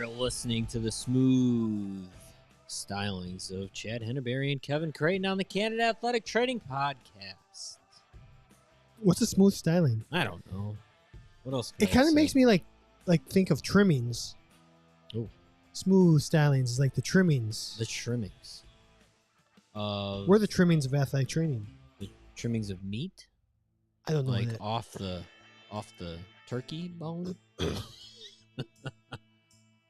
You're listening to the smooth stylings of Chad Henneberry and Kevin Creighton on the Candid Athletic Training Podcast. What's a smooth styling? I don't know. What else? It kind of makes me like think of trimmings. Oh, smooth stylings is like the trimmings. The trimmings. We're the trimmings of athletic training. The trimmings of meat. I don't know. Like off the turkey bone.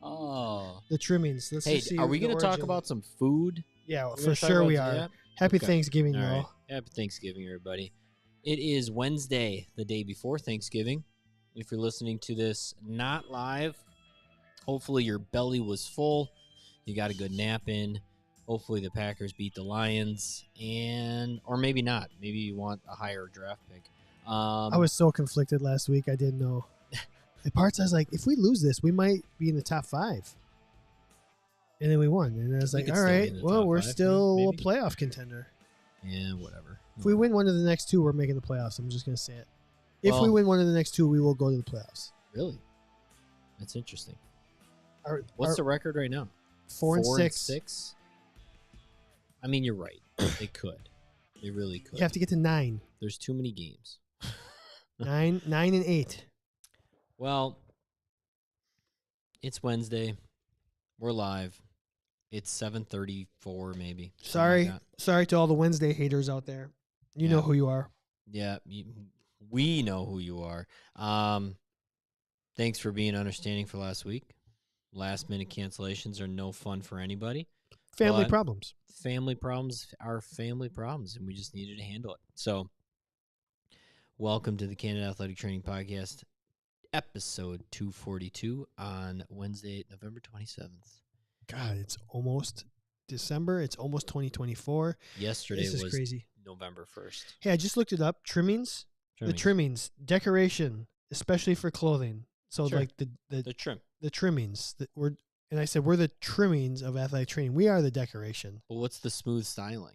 Oh, the trimmings. Let's hey, see are we going to talk about some food? Yeah, for sure we are. Happy Thanksgiving, y'all. Right. Happy Thanksgiving, everybody. It is Wednesday, the day before Thanksgiving. If you're listening to this not live, hopefully your belly was full. You got a good nap in. Hopefully the Packers beat the Lions, or maybe not. Maybe you want a higher draft pick. I was so conflicted last week. I didn't know. The parts I was like, if we lose this, we might be in the top 5. And then we won. And I was like, all right, well, we're still a playoff contender. Yeah, whatever. If we win one of the next 2, we're making the playoffs. I'm just going to say it. If we win one of the next 2, we will go to the playoffs. Really? That's interesting. What's the record right now? 4-6. I mean, you're right. They could. They really could. You have to get to 9. There's too many games. 9 and 8. Well, it's Wednesday. We're live. It's 7:34, maybe. Sorry to all the Wednesday haters out there. You know who you are. Yeah, we know who you are. Thanks for being understanding for last week. Last-minute cancellations are no fun for anybody. Family problems. Family problems are family problems, and we just needed to handle it. So, welcome to the Candid Athletic Training Podcast, episode 242 on Wednesday, November 27th. God, it's almost December. It's almost 2024. Yesterday was crazy. November 1st. Hey, I just looked it up. Trimmings. The trimmings. Decoration, especially for clothing. So like the trimmings. And I said, we're the trimmings of athletic training. We are the decoration. Well, what's the smooth styling?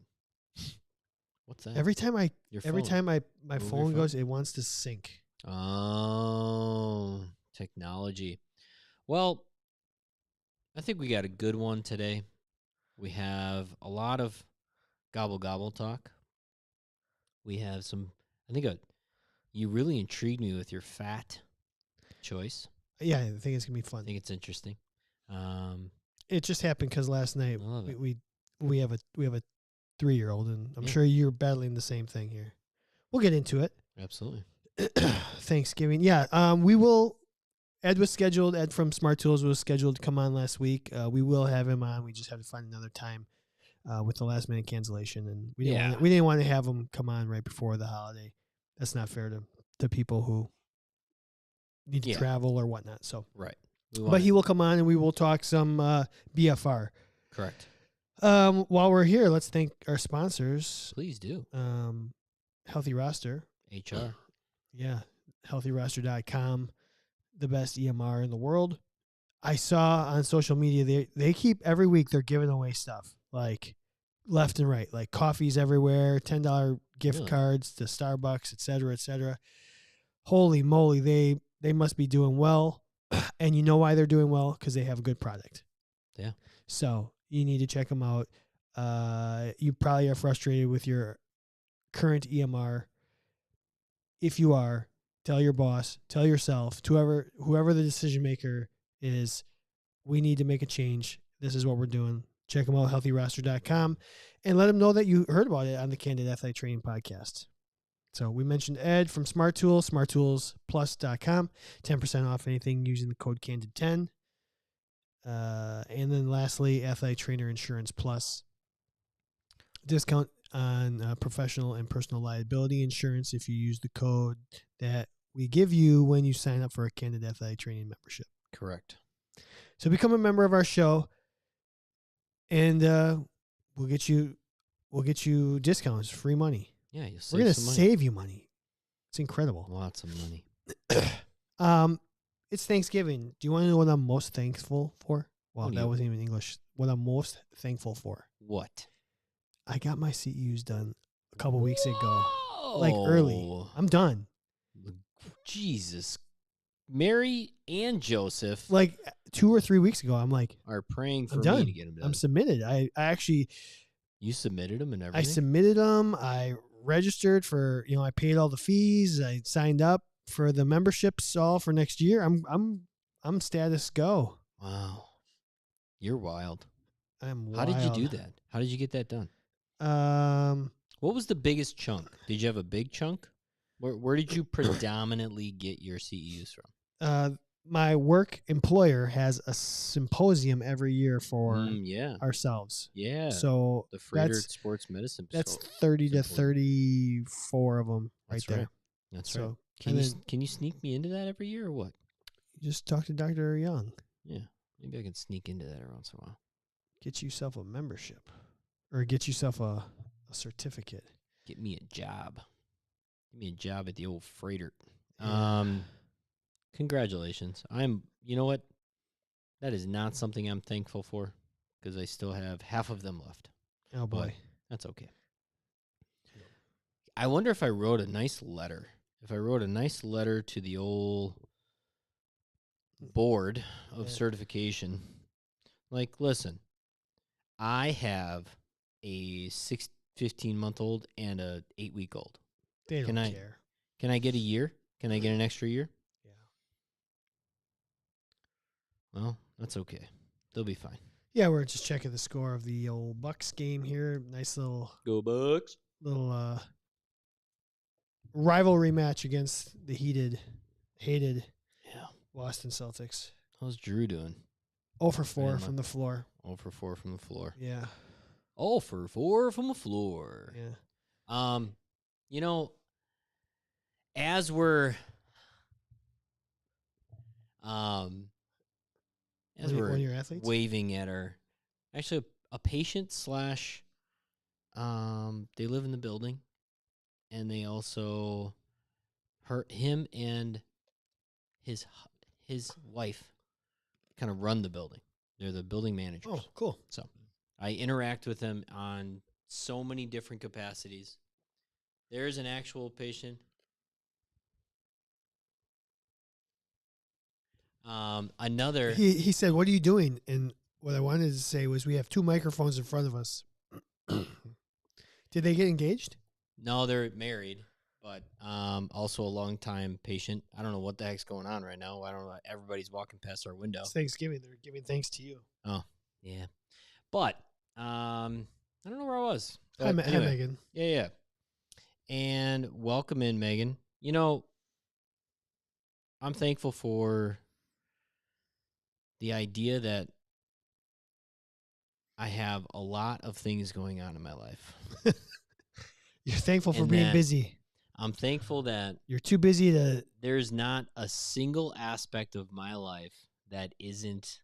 What's that? Every time my phone goes, it wants to sync. Oh, technology. Well, I think we got a good one today. We have a lot of gobble talk. We have some, you really intrigued me with your fat choice. Yeah, I think it's going to be fun. I think it's interesting. It just happened because last night we have a 3-year-old, and I'm sure you're battling the same thing here. We'll get into it. Absolutely. Thanksgiving. Yeah. We will. Ed from Smart Tools was scheduled to come on last week. We will have him on. We just have to find another time with the last minute cancellation, and we didn't want to have him come on right before the holiday. That's not fair to people who need to travel or whatnot. So right. But he will come on, and we will talk some BFR. Correct. While we're here, let's thank our sponsors. Please do. Healthy Roster. HR. Yeah. HealthyRoster.com. The best EMR in the world. I saw on social media, they keep every week they're giving away stuff like left and right, like coffees everywhere, $10 gift cards to Starbucks, et cetera, et cetera. Holy moly, they must be doing well. And you know why they're doing well? Because they have a good product. Yeah. So you need to check them out. You probably are frustrated with your current EMR. If you are, tell your boss, tell yourself, whoever the decision maker is, we need to make a change. This is what we're doing. Check them out, healthyroster.com, and let them know that you heard about it on the Candid Athletic Training Podcast. So we mentioned Ed from Smart Tools, smarttoolsplus.com, 10% off anything using the code CANDID10. And then lastly, Athletic Trainer Insurance Plus. Discount on professional and personal liability insurance if you use the code that we give you when you sign up for a Candid Athletic Training membership. Correct. So become a member of our show, and we'll get you discounts, free money. Yeah, we're going to save you money. It's incredible. Lots of money. It's Thanksgiving. Do you want to know what I'm most thankful for? Well, that wasn't even English. What I'm most thankful for. What? I got my CEUs done a couple weeks ago. Like early. I'm done. Jesus Mary and Joseph Like 2 or 3 weeks ago, I'm like, are praying I'm for me to done. get them I'm done. submitted. I actually You submitted them and I everything? submitted them. I registered for, I paid all the fees. I signed up for the memberships all for next year. I'm status go. Wow. You're wild. I'm How did you do wild. that? How did you get that done? Um, What was the biggest chunk? Did you have a big chunk? Where did you predominantly get your CEUs from? my work employer has a symposium every year for Yeah. ourselves. Yeah. So The Freighter Sports Medicine that's 30 to Symposium. 34 of them right That's there. right. That's right. So, Can you sneak me into that every year or what? you just talk to Dr. Young. Yeah. Maybe I can sneak into that every once in a while. Get yourself a membership or get yourself a certificate. Get me a job. Get me a job at the old Freighter. Yeah. Congratulations. You know what? That is not something I'm thankful for because I still have half of them left. Oh, But boy. that's okay. I wonder if I wrote a nice letter. If I wrote a nice letter to the old board of certification, like, listen, I have a 15-month-old and a 8-week-old. They don't Can I care. can I get a year? Can I get an extra year? Yeah. Well, that's okay. They'll be fine. Yeah, we're just checking the score of the old Bucks game here. Nice little Go Bucks. Rivalry match against the hated Yeah. Boston Celtics. How's Drew doing? 0 for 4 from the floor. 0 for 4 from the floor. Yeah. 0 for 4 from the floor. Yeah. You know, as we're One of your athletes? waving at a patient slash they live in the building, and they also him and his wife kind of run the building. They're the building managers. Oh, cool. So I interact with them on so many different capacities. There's an actual patient. Another. He said, "What are you doing?" And what I wanted to say was, we have 2 microphones in front of us. Did they get engaged? No, they're married, but also a long-time patient. I don't know what the heck's going on right now. I don't know. Everybody's walking past our window. It's Thanksgiving. They're giving thanks to you. Oh, yeah. But I don't know where I was. Hi, But hi, Megan. Yeah. And welcome in, Megan. You know, I'm thankful for the idea that I have a lot of things going on in my life. You're thankful for And being that busy. I'm thankful that You're too busy to. there's not a single aspect of my life that isn't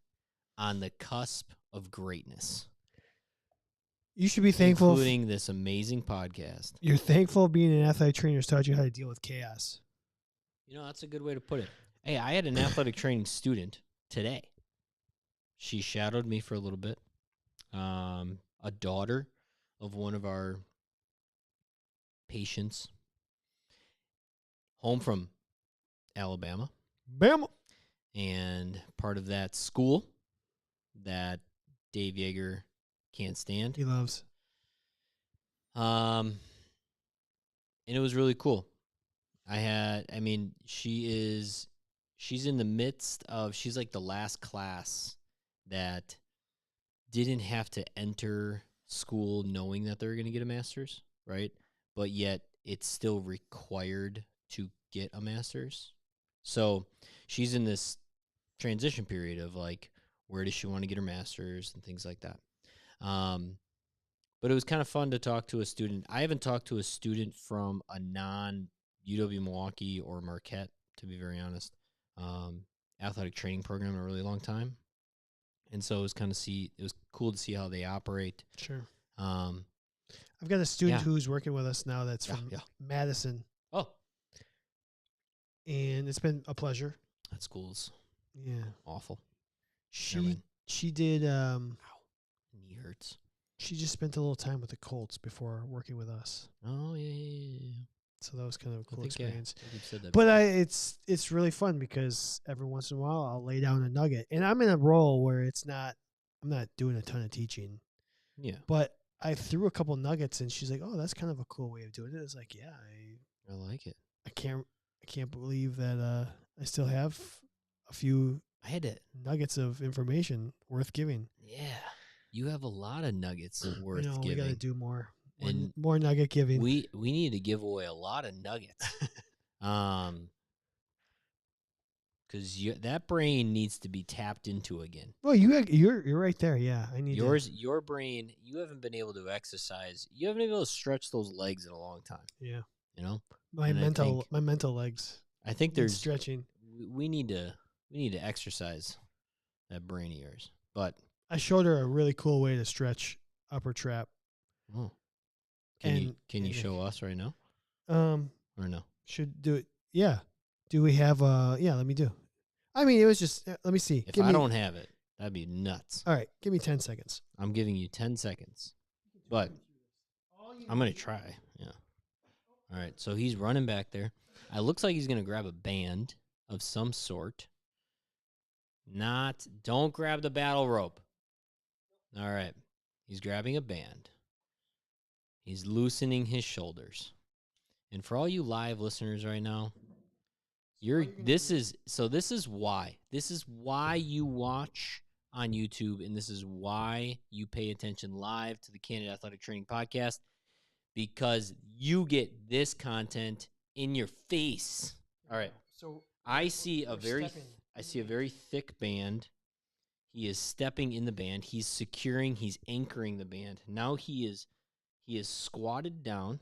on the cusp of greatness. You should be thankful. Including this amazing podcast. You're thankful being an athletic trainer has taught you how to deal with chaos. You know, that's a good way to put it. Hey, I had an athletic training student today. She shadowed me for a little bit. A daughter of one of our patients, home from Alabama. Bam. And part of that school that Dave Yeager can't stand. He loves. And it was really cool. She's in the midst of, she's like the last class that didn't have to enter school knowing that they're going to get a master's, right? But yet it's still required to get a master's. So she's in this transition period of like, where does she want to get her master's and things like that. But it was kind of fun to talk to a student. I haven't talked to a student from a non-UW Milwaukee or Marquette, to be very honest, athletic training program in a really long time. And so it was cool to see how they operate. Sure. Um, I've got a student who's working with us now that's from Yeah. Madison, Oh, and it's been a pleasure. that school's Yeah. awful. She did. Knee hurts. She just spent a little time with the Colts before working with us. Oh, yeah. So that was kind of a I cool think, yeah, I experience. think you've said that But before. it's really fun because every once in a while I'll lay down a nugget, and I'm in a role where I'm not doing a ton of teaching, Yeah, but I threw a couple nuggets, and she's like, "Oh, that's kind of a cool way of doing it." It's like, yeah, I like it. I can't believe that I still have a few I had to, nuggets of information worth giving. yeah, you have a lot of nuggets I worth know we got to giving. do And more nugget giving. we need to give away a lot of nuggets. Um, because that brain needs to be tapped into again. Well, you're right there. Yeah, I need Your brain, you haven't been able to exercise. You haven't been able to stretch those legs in a long time. Yeah, You know, my and mental legs I think need there's stretching. we need to exercise that brain of yours. But I showed her a really cool way to stretch upper trap, oh, and can you show us right now um or no? should do it. Yeah, do we have yeah? Let me do. I mean, it was just let me see. If Give I me don't have it, that'd be nuts. all right. Give me 10 seconds. I'm giving you 10 seconds, but I'm gonna try. Yeah. All right. So he's running back there. It looks like he's gonna grab a band of some sort. Don't grab the battle rope. All right. He's grabbing a band. He's loosening his shoulders. And for all you live listeners right now, this is why. This is why you watch on YouTube, and this is why you pay attention live to the Candid Athletic Training podcast, because you get this content in your face. All right. So I see a very thick band. He is stepping in the band. He's anchoring the band. Now he is squatted down.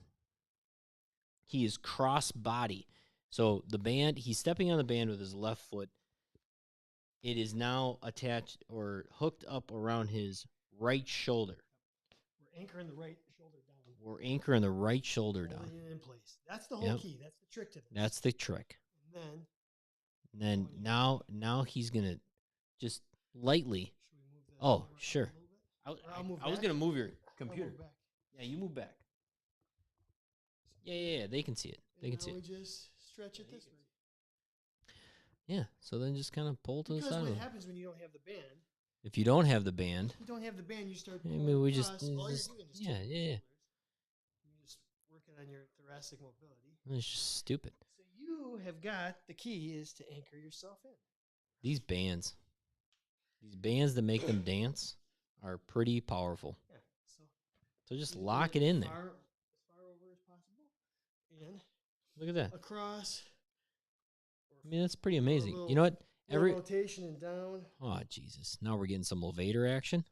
He is cross body. So the band, he's stepping on the band with his left foot. It is now attached or hooked up around his right shoulder. we're anchoring the right shoulder down. We're anchoring the right shoulder down. Holding it in place. That's the whole key. That's the trick to this. That's the trick. And then now he's gonna just lightly. should we move the Oh, camera up sure. a little bit? I, I'll move I was back. gonna move your I'll computer. move back. Yeah, you move back. Yeah. They can see it. They can see we it. just stretch it this way. Yeah. So then just kind of pull to the Because side. what happens when you don't have the band? If you don't have the band, If you don't have the band, you start. I mean, we just, across. All you're doing is yeah. You're just working on your thoracic mobility. It's just stupid. So you have got the key is to anchor yourself in. These bands that make them dance are pretty powerful. Yeah. So just lock it in there. As far over as possible. And Look at that. across. I mean, that's pretty amazing. little- You know what? Rotation and down. Oh, Jesus. Now we're getting some Levator action.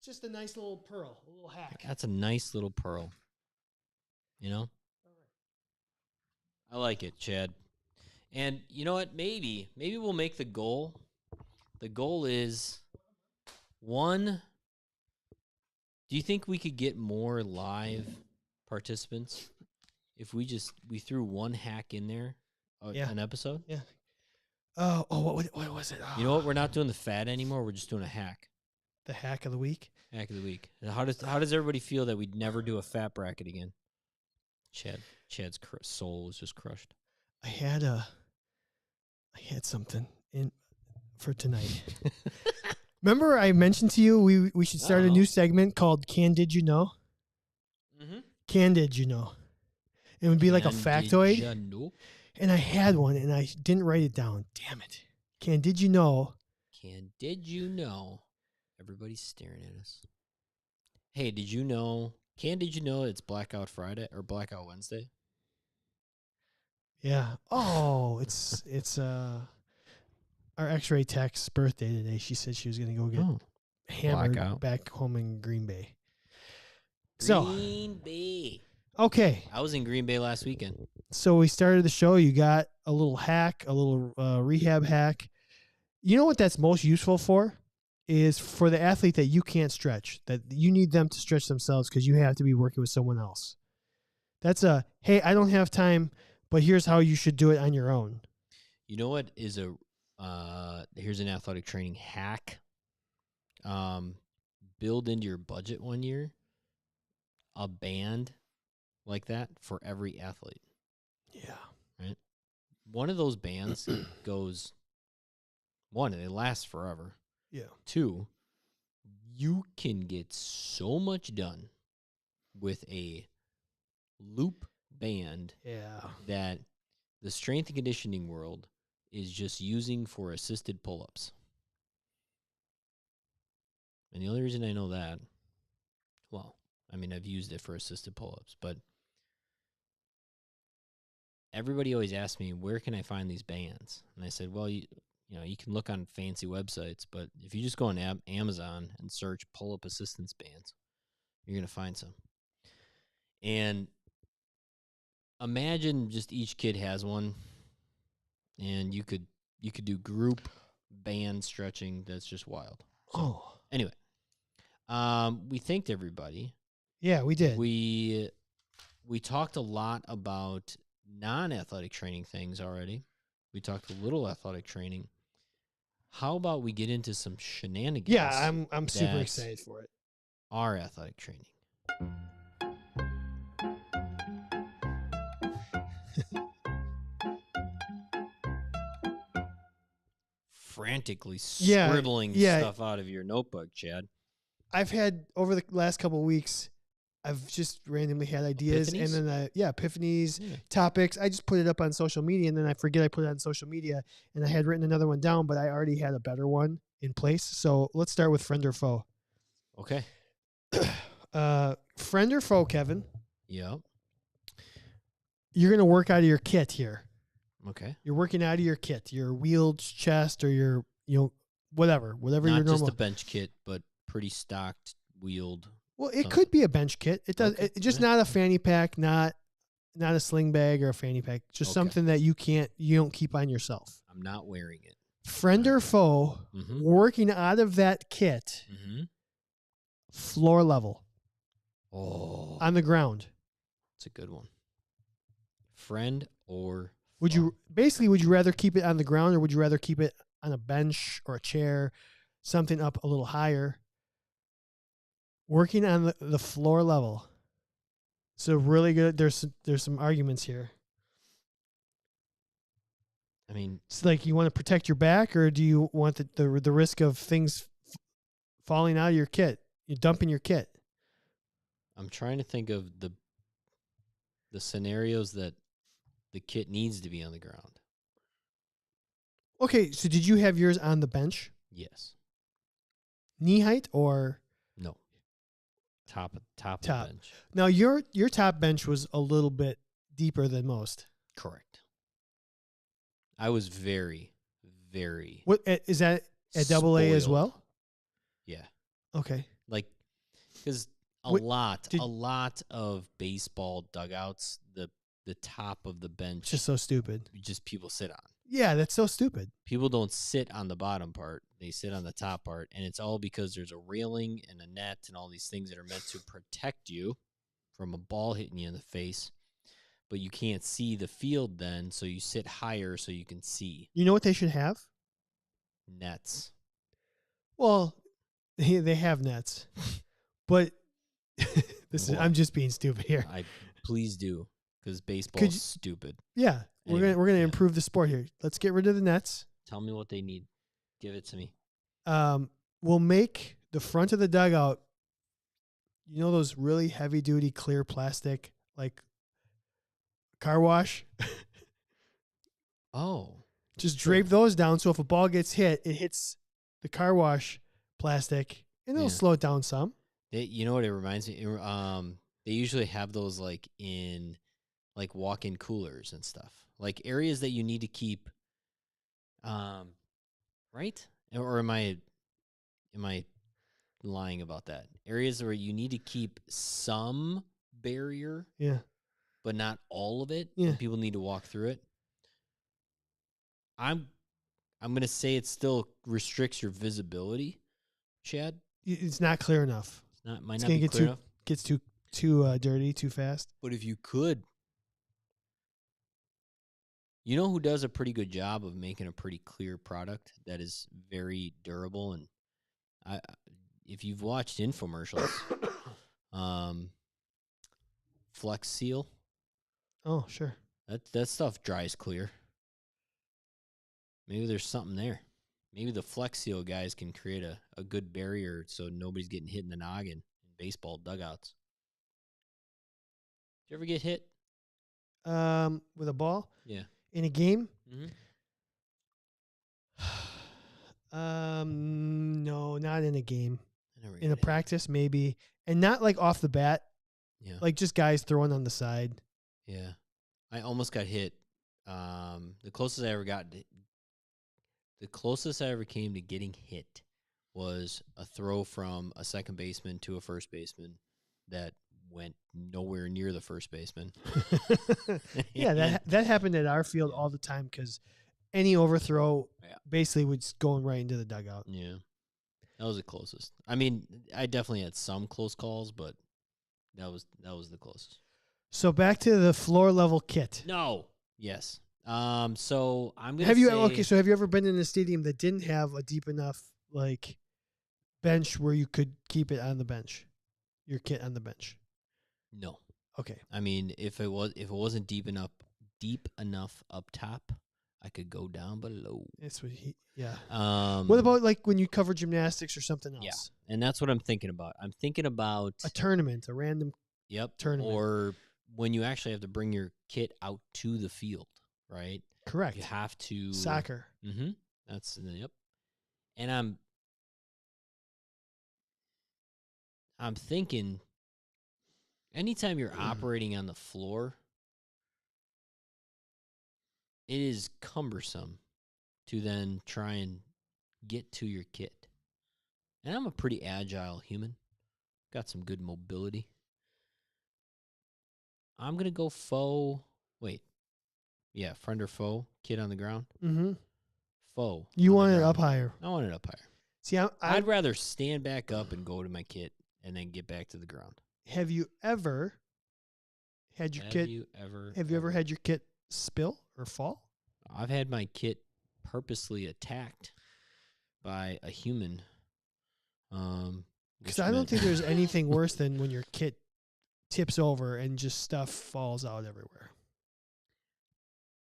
Just a nice little pearl, a little hack. That's a nice little pearl. You know? I like it, Chad. And you know what? Maybe we'll make the goal. The goal is one. Do you think we could get more live participants if we threw one hack in there, an episode? Yeah. Oh, what was it? Oh, You know what? We're not doing the fad anymore. We're just doing a hack. the hack of the week. Hack of the week. How does everybody feel that we'd never do a fat bracket again? Chad's soul was just crushed. I had something in for tonight. Remember, I mentioned to you we should start a new segment called "Candid You Know." Mm-hmm. Candid You Know. It would be like a factoid. Ya know? And I had one, and I didn't write it down. Damn it! Did you know? Did you know? Everybody's staring at us. Hey, did you know? Did you know it's Blackout Friday or Blackout Wednesday? Yeah. Oh, it's our X-ray tech's birthday today. She said she was going to go get hammered Blackout. back home in Green Bay. Green Bay. Okay. I was in Green Bay last weekend. So we started the show. You got a little hack, a little rehab hack. You know what that's most useful for? Is for the athlete that you can't stretch, that you need them to stretch themselves because you have to be working with someone else. That's hey, I don't have time, but here's how you should do it on your own. You know what is here's an athletic training hack. Build into your budget one year a band like that for every athlete. Yeah. Right. One of those bands goes, one, they last forever. Yeah. Two, you can get so much done with a loop band Yeah. that the strength and conditioning world is just using for assisted pull-ups. And the only reason I know that, well, I mean, I've used it for assisted pull-ups, but everybody always asks me, where can I find these bands? And I said, well, you can look on fancy websites, but if you just go on Amazon and search pull-up assistance bands, you're going to find some. And imagine just each kid has one, and you could do group band stretching. That's just wild. So anyway, we thanked everybody. Yeah, we did. We talked a lot about non-athletic training things already. We talked a little athletic training. How about we get into some shenanigans? Yeah, I'm super excited for it. Our athletic training. Frantically scribbling stuff out of your notebook, Chad. I've had, over the last couple of weeks, I've just randomly had ideas, Epiphanies? and then epiphanies, topics. I just put it up on social media, and then I forget I put it on social media, and I had written another one down, but I already had a better one in place. So let's start with friend or foe. Okay. Friend or foe, Kevin? Yep. You're going to work out of your kit here. Okay. You're working out of your kit, your wheeled chest or your, whatever Not your normal. Not just a bench kit, but pretty stocked, wheeled. Well, it could be a bench kit. It does. Okay. It's just not a fanny pack, not a sling bag or a fanny pack. Just something that you don't keep on yourself. I'm not wearing it. Friend or foe, working out of that kit, floor level. Oh, on the ground. It's a good one. Friend or would you rather keep it on the ground, or would you rather keep it on a bench or a chair, something up a little higher? Working on the floor level. So really good. There's some arguments here. I mean, it's like, you want to protect your back, or do you want the risk of things falling out of your kit? You're dumping your kit. I'm trying to think of the scenarios that the kit needs to be on the ground. Okay, so did you have yours on the bench? Yes. Knee height or no? Top of the bench. Now your top bench was a little bit deeper than most. Correct. I was very, very. What is that at AA as well? Yeah. Okay. Like, because a lot of baseball dugouts, the top of the bench, just so stupid. Just people sit on. Yeah, that's so stupid. People don't sit on the bottom part; they sit on the top part, and it's all because there's a railing and a net and all these things that are meant to protect you from a ball hitting you in the face. But you can't see the field then, so you sit higher so you can see. You know what they should have? Nets. Well, they have nets, but I'm just being stupid here. Please do, because baseball is stupid. Yeah, anyway, we're gonna improve the sport here. Let's get rid of the nets. Tell me what they need. Give it to me. We'll make the front of the dugout. You know those really heavy duty clear plastic, like car wash? Oh. Just drape those down, so if a ball gets hit, it hits the car wash plastic, and it'll slow it down some. You know what it reminds me? They usually have those like in like walk-in coolers and stuff, like areas that you need to keep. Right? Or am I lying about that? Areas where you need to keep some barrier, but not all of it. Yeah, and people need to walk through it. I'm gonna say it still restricts your visibility, Chad. It's not clear enough. Might not be clear enough. Gets too dirty too fast. But if you could, you know who does a pretty good job of making a pretty clear product that is very durable, and if you've watched infomercials, Flex Seal. Oh, sure. That stuff dries clear. Maybe there's something there. Maybe the Flex Seal guys can create a good barrier so nobody's getting hit in the noggin in baseball dugouts. Did you ever get hit? With a ball Yeah. in a game? Mm-hmm. No, not in a game. I never In a got hit. practice, maybe, and not like off the bat. Yeah. Like just guys throwing on the side. Yeah. I almost got hit. The closest I ever came to getting hit was a throw from a second baseman to a first baseman that went nowhere near the first baseman. Yeah, that happened at our field all the time because any overthrow basically was going right into the dugout. Yeah. That was the closest. I mean, I definitely had some close calls, but that was the closest. So back to the floor level kit. No. Yes. So I'm gonna Have you say, So have you ever been in a stadium that didn't have a deep enough like bench where you could keep it on the bench, your kit on the bench? no. Okay. I mean, if it wasn't deep enough up top, I could go down below. That's what yeah. Um, What about like when you cover gymnastics or something else? Yeah, and that's what I'm thinking about. I'm thinking about A tournament, a random tournament. or when you actually have to bring your kit out to the field, right? Correct. You have to Soccer. Mm-hmm. That's yep. And I'm thinking anytime you're operating on the floor, it is cumbersome to then try and get to your kit. And I'm a pretty agile human. Got some good mobility. I'm going to go faux. Wait. Yeah, friend or foe, kid on the ground. Mm-hmm. Foe. You on want the it ground. up higher. I want it up higher. See, I'd rather stand back up and go to my kit and then get back to the ground. Have you ever had your kit? Have you ever had your kit spill or fall? I've had my kit purposely attacked by a human. Because I don't think there's anything worse than when your kit tips over and just stuff falls out everywhere.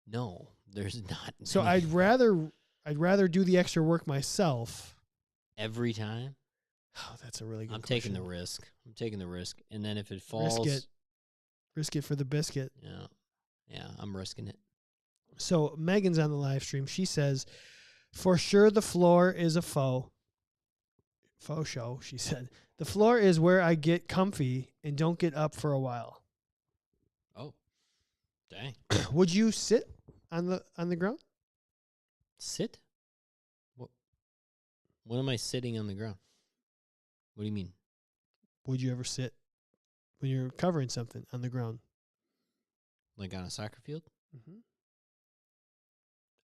No, there's not. So I'd rather do the extra work myself. Every time? Oh, that's a really good I'm question. taking the risk. And then if it falls, risk it for the biscuit. Yeah, I'm risking it. So Megan's on the live stream. She says, for sure the floor is a faux show, she said. The floor is where I get comfy and don't get up for a while. Oh, dang. Would you sit on the ground? Sit? When am I sitting on the ground? What do you mean? Would you ever sit when you're covering something on the ground? Like on a soccer field? Mm-hmm.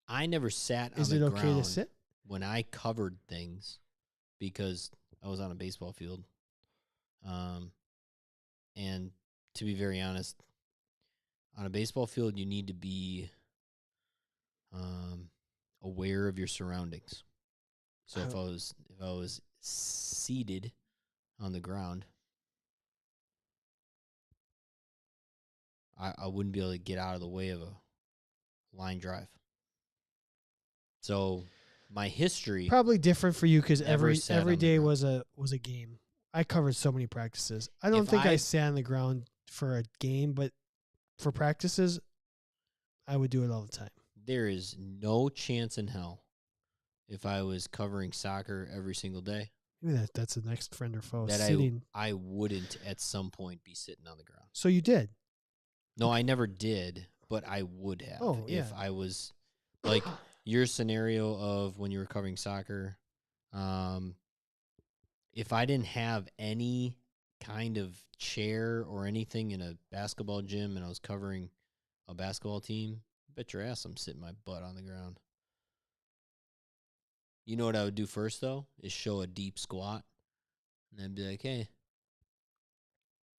I never sat on Is the it ground okay to sit? when I covered things because I was on a baseball field. And to be very honest, on a baseball field, you need to be aware of your surroundings. So if I was seated on the ground, I wouldn't be able to get out of the way of a line drive. So my history Probably different for you because every the day ground. was a game. I covered so many practices. I don't think I sat on the ground for a game, but for practices, I would do it all the time. There is no chance in hell if I was covering soccer every single day Maybe that's the next friend or foe. that Sitting. I wouldn't at some point be sitting on the ground. So you did. No, I never did, but I would have if yeah. I was like your scenario of when you were covering soccer. If I didn't have any kind of chair or anything in a basketball gym and I was covering a basketball team, bet your ass I'm sitting my butt on the ground. You know what I would do first, though, is show a deep squat. And then be like, hey,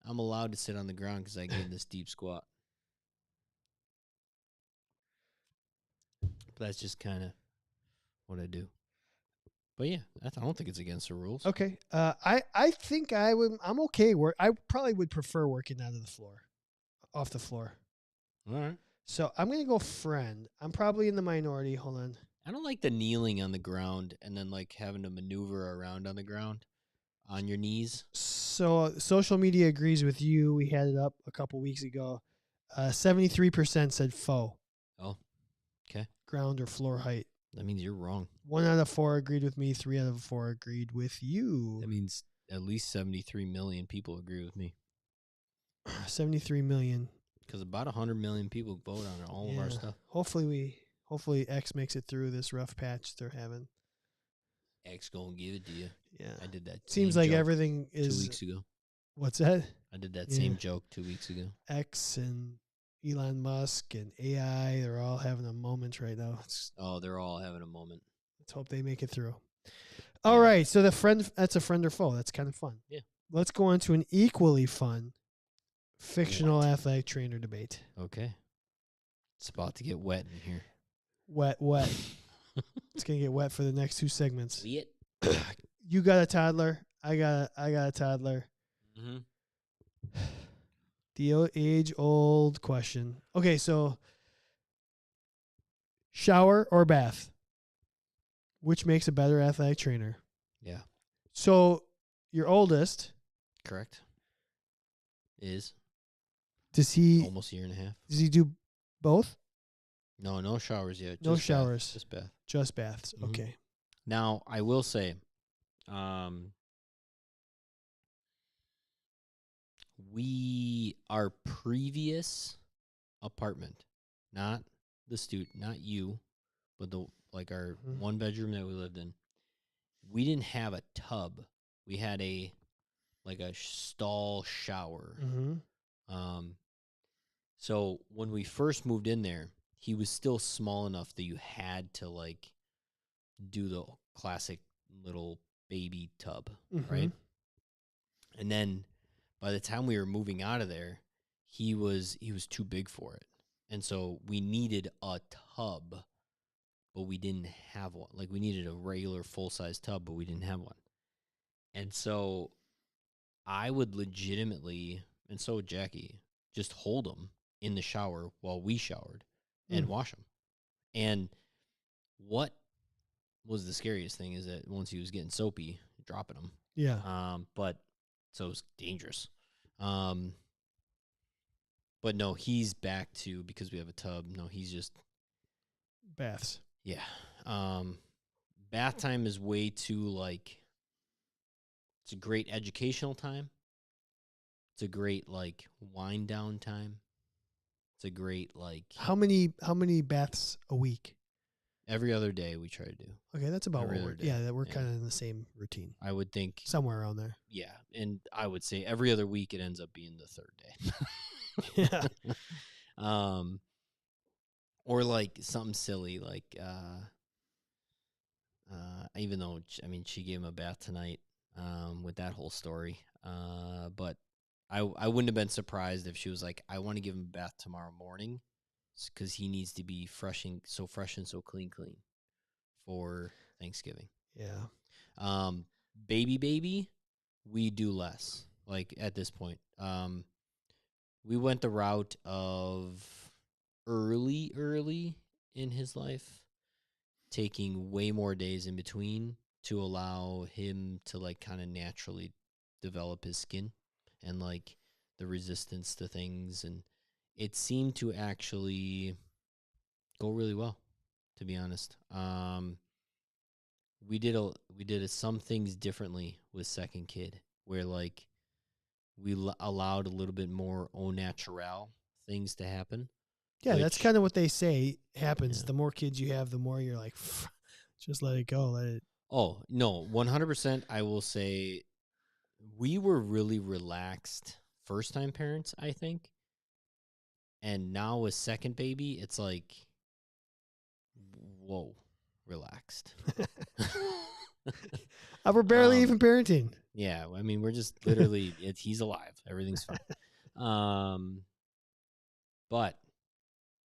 I'm allowed to sit on the ground because I gave this deep squat. But that's just kind of what I do. But yeah, I don't think it's against the rules. Okay. I think I'm okay. I probably would prefer working out of the floor. off the floor. All right. So I'm going to go friend. I'm probably in the minority. Hold on. I don't like the kneeling on the ground and then like having to maneuver around on the ground on your knees. So social media agrees with you. We had it up a couple weeks ago. 73% said faux, Oh, okay. ground or floor height. That means you're wrong. 1 out of 4 agreed with me. 3 out of 4 agreed with you. That means at least 73 million people agree with me. 73 million. Because about 100 million people vote on all of our stuff. Hopefully X makes it through this rough patch they're having. X gonna give it to you. Yeah. I did that. Seems same like joke everything is 2 weeks ago. What's that? I did that Yeah. same joke 2 weeks ago. X and Elon Musk and AI, they're all having a moment right now. They're all having a moment. Let's hope they make it through. All right, so that's a friend or foe. That's kind of fun. Yeah. Let's go on to an equally fun fictional athletic trainer debate. Okay. It's about to get wet in here. Wet. It's gonna get wet for the next 2 segments. Wet. You got a toddler. I got a toddler. Mm-hmm. The age-old question. Okay, so shower or bath? Which makes a better athletic trainer? Yeah. So your oldest, Correct. Is does he almost a year and a half. does he do both? No showers yet. No Just showers. Bath. Just bath. Just baths. Mhm. Okay. Now, I will say, our previous apartment, not not you, but our Mhm. 1 bedroom that we lived in, we didn't have a tub. We had a stall shower. Mm-hmm. So when we first moved in there, he was still small enough that you had to do the classic little baby tub, right? And then by the time we were moving out of there, he was too big for it. And so we needed a tub, but we didn't have one. Like we needed a regular full-size tub, but we didn't have one. And so I would legitimately, and so would Jackie, just hold him in the shower while we showered and wash him. And what was the scariest thing is that once he was getting soapy, dropping him. Yeah. But so it was dangerous. But no, he's back to, because we have a tub. No, he's just Baths. yeah. Bath time is way too it's a great educational time. It's a great wind down time. It's a great How many baths a week? every other day we try to do. Okay, that's about Every what other we're day. we're Yeah. kind of in the same routine. I would think Somewhere around there. yeah, and I would say every other week it ends up being the 3rd day. Yeah. Or something silly even though she gave him a bath tonight with that whole story. But I wouldn't have been surprised if she was like, I want to give him a bath tomorrow morning because he needs to be fresh and so clean for Thanksgiving. Yeah. Baby, we do less at this point. We went the route of early in his life, taking way more days in between to allow him to kind of naturally develop his skin and the resistance to things, and it seemed to actually go really well, to be honest. We did some things differently with second kid, where we allowed a little bit more au naturel things to happen. Yeah, that's kind of what they say happens. Yeah. The more kids you have, the more you're like, just let it go. Let it. Oh, no, 100%. I will say we were really relaxed first-time parents, I think. And now with second baby, it's like, whoa, relaxed. We're barely even parenting. Yeah, we're just literally, he's alive. Everything's fine. But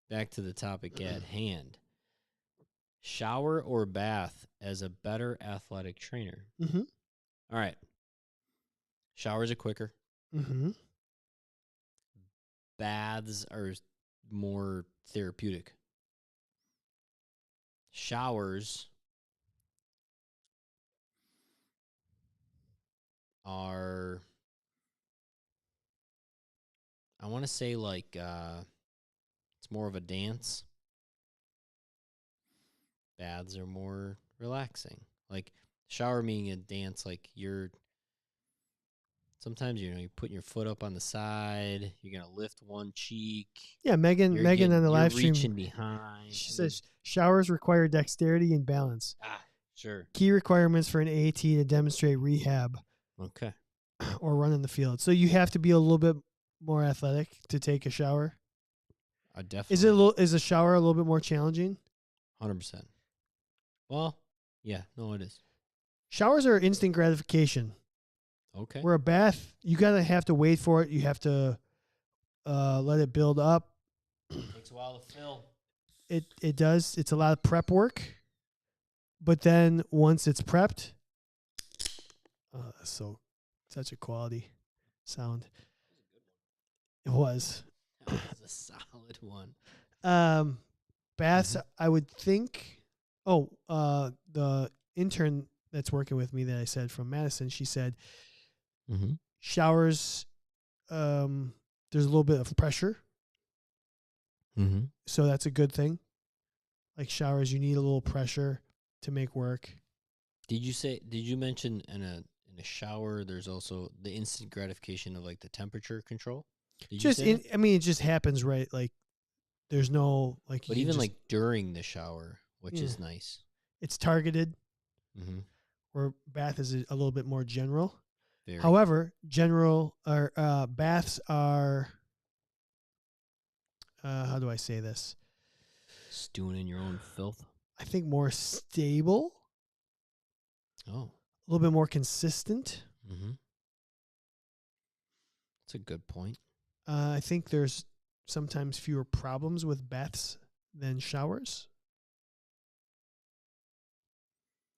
back to the topic at hand. Shower or bath as a better athletic trainer? Mm-hmm. All right. Showers are quicker. Mm-hmm. baths are more therapeutic. Showers are, I want to say, like, it's more of a dance. Baths are more relaxing. Like, shower being a dance, like, sometimes, you're putting your foot up on the side, you're going to lift one cheek, Yeah, Megan on the you're live stream, reaching behind. she I mean, says showers require dexterity and balance. sure. Key requirements for an AT to demonstrate rehab Okay. or run in the field. So you have to be a little bit more athletic to take a shower. Definitely. Is a shower a little bit more challenging? 100%. Well, yeah, no, it is. Showers are instant gratification. Okay. Where a bath, you gotta have to wait for it. You have to let it build up. Takes a while to fill. It does. It's a lot of prep work. But then once it's prepped, so such a quality sound. It was. That was a solid one. Baths, I would think. Oh, the intern that's working with me that I said from Madison, she said showers, there's a little bit of pressure. So that's a good thing. Like showers, you need a little pressure to make work. Did you mention in a shower there's also the instant gratification of like the temperature control? Did you say that? I mean, it just happens, right? Like there's no like. But even like during the shower, which is nice. It's targeted. Where bath is a little bit more general. Very. However, baths are. How do I say this? Stewing in your own filth. I think more stable. Oh. A little bit more consistent. That's a good point. I think there's sometimes fewer problems with baths than showers.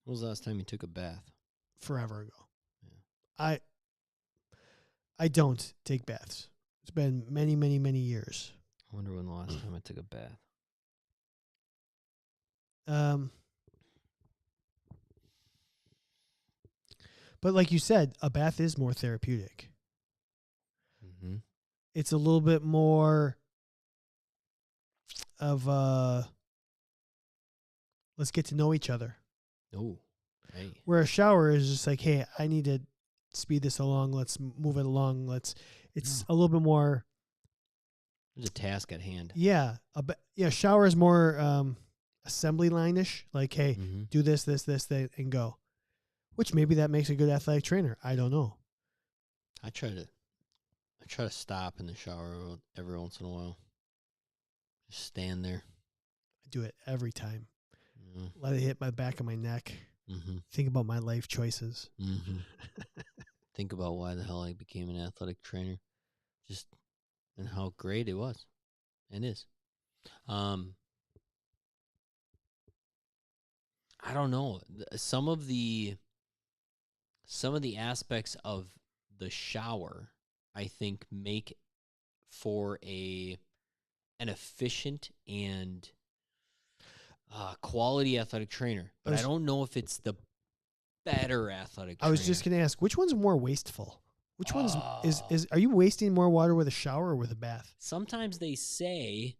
When was the last time you took a bath? Forever ago. Yeah. I don't take baths. It's been many, many, many years. I wonder when the last time I took a bath. But like you said, a bath is more therapeutic. It's a little bit more of let's get to know each other. Oh, hey. Where a shower is just like, hey, I need to speed this along. Let's move it along. It's a little bit more. There's a task at hand. Yeah. Shower is more assembly line-ish. Like, hey, do this, and go. Which maybe that makes a good athletic trainer. I don't know. I try to stop in the shower every once in a while. Just stand there. I do it every time. Let it hit my back of my neck. Think about my life choices. Think about why the hell I became an athletic trainer. And how great it was and is. I don't know. Some of the aspects of the shower, I think, make for an efficient and quality athletic trainer. But I don't know if it's the better athletic trainer. I was just going to ask, which one's more wasteful? Which one's are you wasting more water with a shower or with a bath? Sometimes they say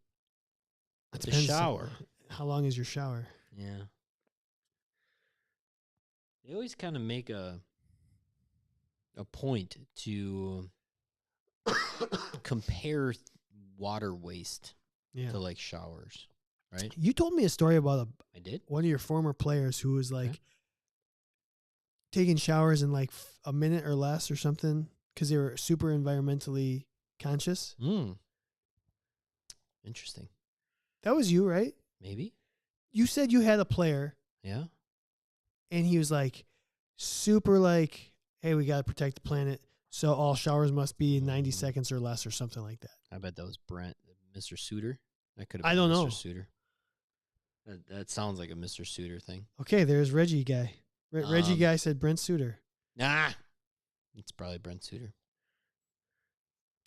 the shower. How long is your shower? Yeah. They always kind of make a point to compare water waste to like showers, right? You told me a story about I did? One of your former players who was like taking showers in like a minute or less or something because they were super environmentally conscious. Interesting. That was you, right? Maybe. You said you had a player. Yeah. And he was like super like, hey, we got to protect the planet. So all showers must be 90 seconds or less or something like that. I bet that was Brent, Mr. Suter. That could have been Mr. Suter. That sounds like a Mr. Suter thing. Okay, there's Reggie guy. Reggie guy said Brent Suter. Nah. It's probably Brent Suter.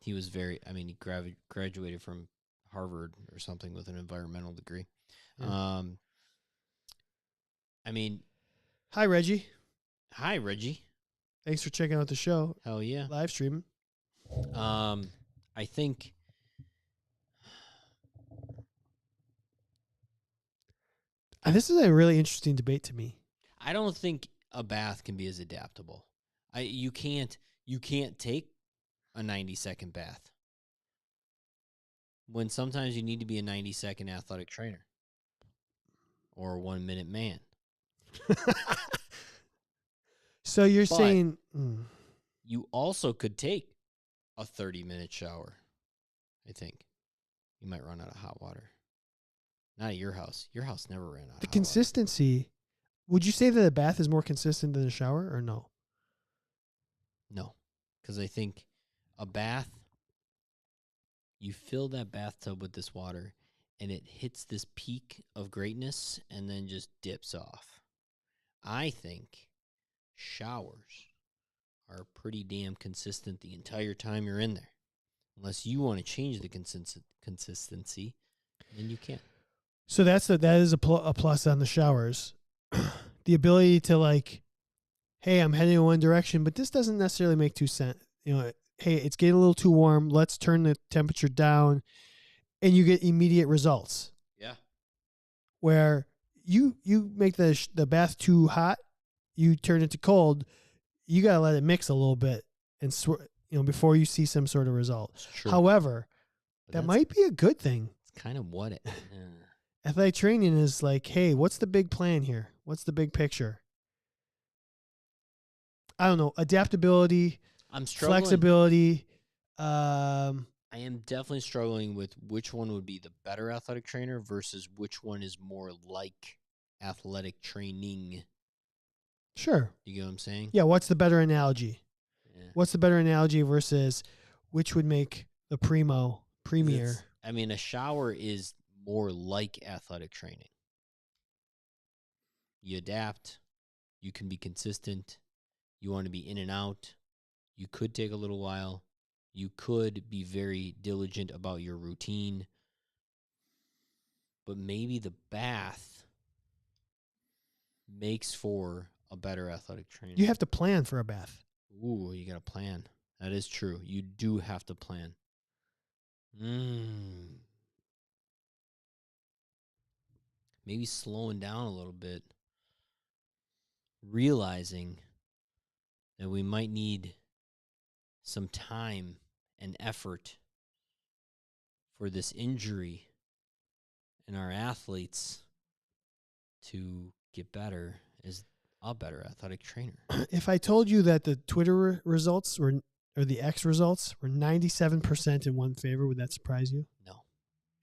he was very. I mean, he graduated from Harvard or something with an environmental degree. Yeah. I mean, Hi, Reggie. hi Reggie. Thanks for checking out the show. Hell yeah. Live streaming. I think This is a really interesting debate to me. I don't think a bath can be as adaptable. You can't take a 90-second bath when sometimes you need to be a 90-second athletic trainer or a 1-minute man. So you're But saying you also could take a 30-minute shower. I think you might run out of hot water. Not at your house. Your house never ran out of the hot consistency. Would you say that a bath is more consistent than a shower or no? water. No, because I think a bath, you fill that bathtub with this water and it hits this peak of greatness and then just dips off. I think showers are pretty damn consistent the entire time you're in there. Unless you want to change the consistency, then you can. So that is a plus on the showers. The ability to like, hey, I'm heading in one direction, but this doesn't necessarily make too sense. You know, hey, it's getting a little too warm. Let's turn the temperature down, and you get immediate results. Yeah. Where you make the bath too hot, you turn it to cold. You gotta let it mix a little bit and before you see some sort of result. It's true. However, But that might be a good thing. It's kind of what it. Athletic training is like, hey, what's the big plan here? What's the big picture? I don't know. Adaptability, I'm struggling. flexibility. I am definitely struggling with which one would be the better athletic trainer versus which one is more like athletic training. Sure. You get what I'm saying? Yeah. What's the better analogy? Yeah. What's the better analogy versus which would make the premier? I mean, a shower is more like athletic training. You adapt. You can be consistent. You want to be in and out. You could take a little while. You could be very diligent about your routine. But maybe the bath makes for a better athletic trainer. You have to plan for a bath. Ooh, you got to plan. That is true. You do have to plan. Maybe slowing down a little bit. Realizing that we might need some time and effort for this injury and our athletes to get better is a better athletic trainer. If I told you that the Twitter results or the X results were 97% in one favor, would that surprise you? No.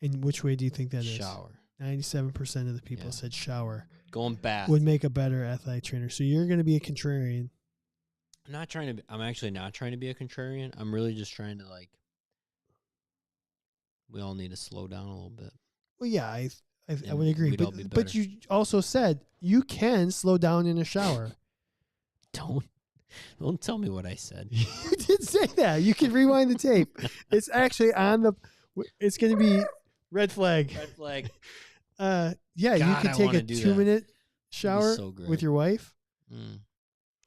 In which way do you think that is? Shower. 97% of the people said shower. Going bath. Would make a better athletic trainer. So you're going to be a contrarian. I'm actually not trying to be a contrarian. I'm really just trying to we all need to slow down a little bit. Well, yeah, I would agree. We'd all be But better. you also said you can slow down in a shower. Don't tell me what I said. You did say that. You can rewind the tape. It's actually on the. It's going to be red flag. Red flag. Yeah, you God, could I take wanna a do 2-minute shower so great. with your wife.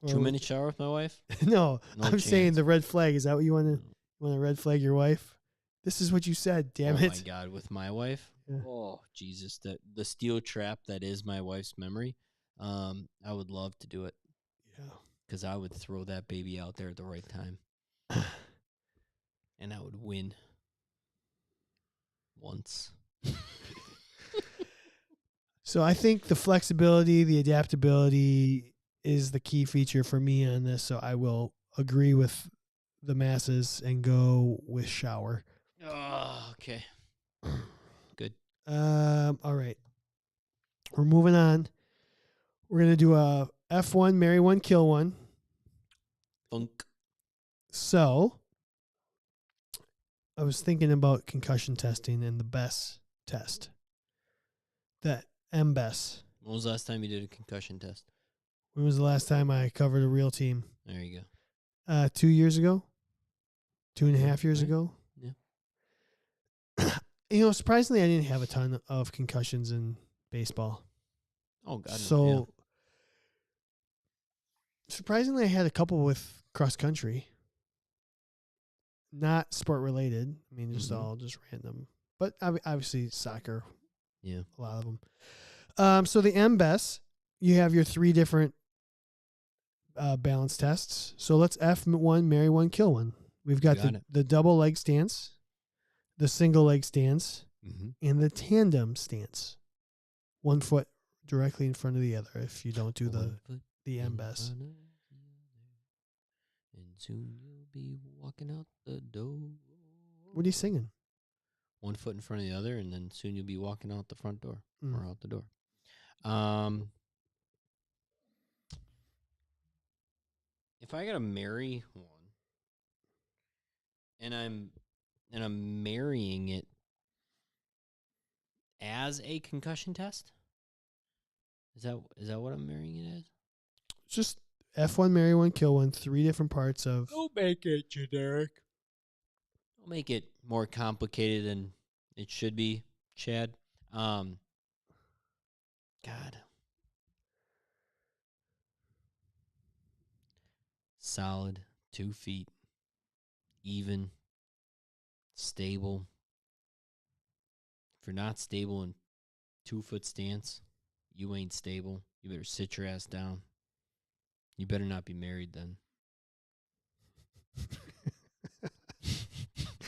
2-minute shower with my wife? No, No I'm saying chance. the red flag. Is that what you want to red flag your wife? This is what you said. Damn it! Oh my God, with my wife? Yeah. Oh Jesus, the steel trap that is my wife's memory. I would love to do it. Yeah. Because I would throw that baby out there at the right time. And I would win. Once. So I think the flexibility, the adaptability is the key feature for me on this. So I will agree with the masses and go with shower. Oh, okay. Good. All right. We're moving on. We're going to do a F1, marry one, kill one. Funk. So I was thinking about concussion testing and the BESS test. The MBESS. When was the last time you did a concussion test? When was the last time I covered a real team? There you go. 2 years ago. 2.5 years right? ago. Yeah. Surprisingly, I didn't have a ton of concussions in baseball. Oh God, no. Yeah. So surprisingly, I had a couple with cross country, not sport related. I mean, just all just random, but obviously soccer, Yeah. a lot of them. So the MBES, you have your 3 different balance tests. So let's F1, marry one, kill one. We've got Got it. the double leg stance, the single leg stance, Mm-hmm. and the tandem stance. 1 foot directly in front of the other if you don't do the MBES. And soon you'll be walking out the door. What are you singing? 1 foot in front of the other, and then soon you'll be walking out the front door or out the door. If I gotta marry one, and I'm marrying it as a concussion test, is that what I'm marrying it as? Just F1, marry one, kill one. 3 different parts of. Don't make it generic. I'll make it more complicated than it should be, Chad. God. Solid 2 feet, even, stable. If you're not stable in 2 foot stance, you ain't stable. You better sit your ass down. You better not be married then.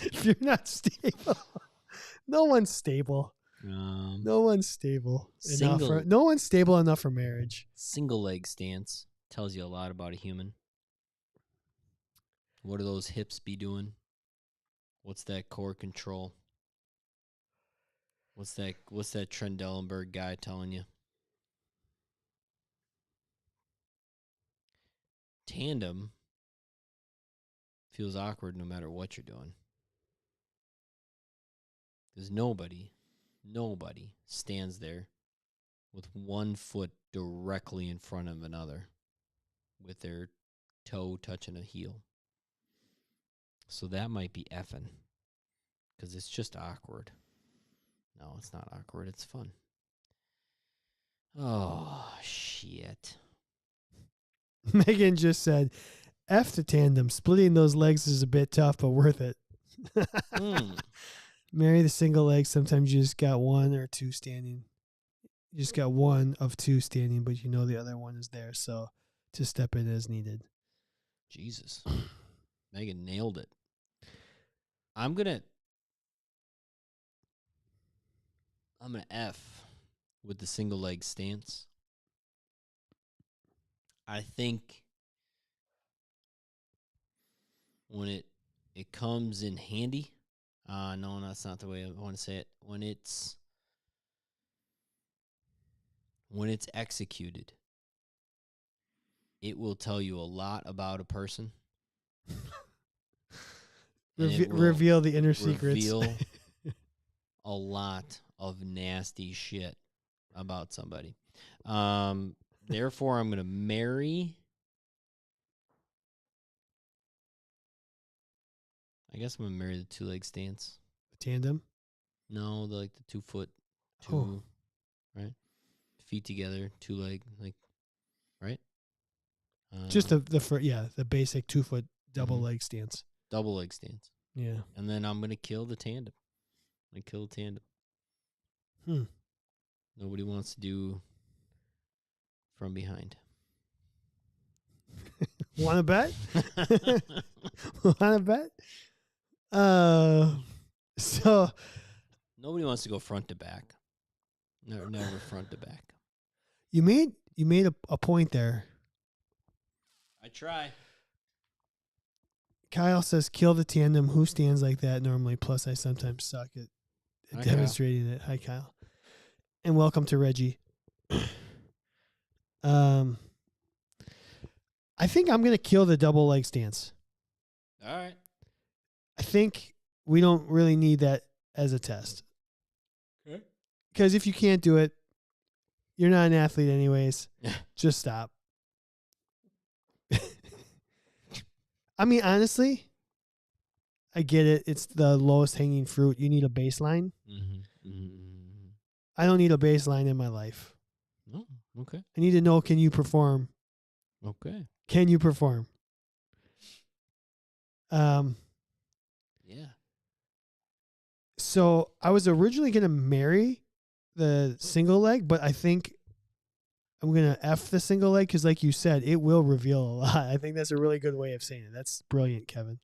If you're not stable, no one's stable. No one's stable enough. No one's stable enough for marriage. Single leg stance tells you a lot about a human. What do those hips be doing? What's that core control? What's that Trendelenburg guy telling you? Tandem feels awkward no matter what you're doing. Because nobody stands there with 1 foot directly in front of another with their toe touching a heel. So that might be effing. Because it's just awkward. No, it's not awkward. It's fun. Oh, shit. Megan just said, F the tandem. Splitting those legs is a bit tough, but worth it. Marry the single leg. Sometimes you just got 1 or 2 standing. You just got 1 of 2 standing, but you know the other one is there. So to step in as needed. Jesus. Megan nailed it. I'm gonna F with the single leg stance. I think when it comes in handy. No, that's not the way I want to say it. When it's executed, it will tell you a lot about a person. Reveal the inner secrets. Reveal a lot of nasty shit about somebody. Therefore, I'm going to marry. I guess I'm going to marry the 2-leg stance. The tandem? No, the 2 foot, 2, right? Feet together, 2-leg, right? Just the basic 2 foot double leg stance. Double leg stance. Yeah. And then I'm going to kill the tandem. Nobody wants to do from behind. Want to bet? Want to bet? So nobody wants to go front to back. Never front to back. You made a point there. I try. Kyle says, kill the tandem. Who stands like that normally? Plus, I sometimes suck at demonstrating it. Hi, Kyle. And welcome to Reggie. I think I'm going to kill the double leg stance. All right. I think we don't really need that as a test. Okay. Because if you can't do it, you're not an athlete anyways. Just stop. I mean, honestly, I get it. It's the lowest hanging fruit. You need a baseline. I don't need a baseline in my life. Oh, okay. I need to know, can you perform? Okay. Can you perform? Yeah. So I was originally going to marry the single leg, but I think I'm going to F the single leg because, like you said, it will reveal a lot. I think that's a really good way of saying it. That's brilliant, Kevin.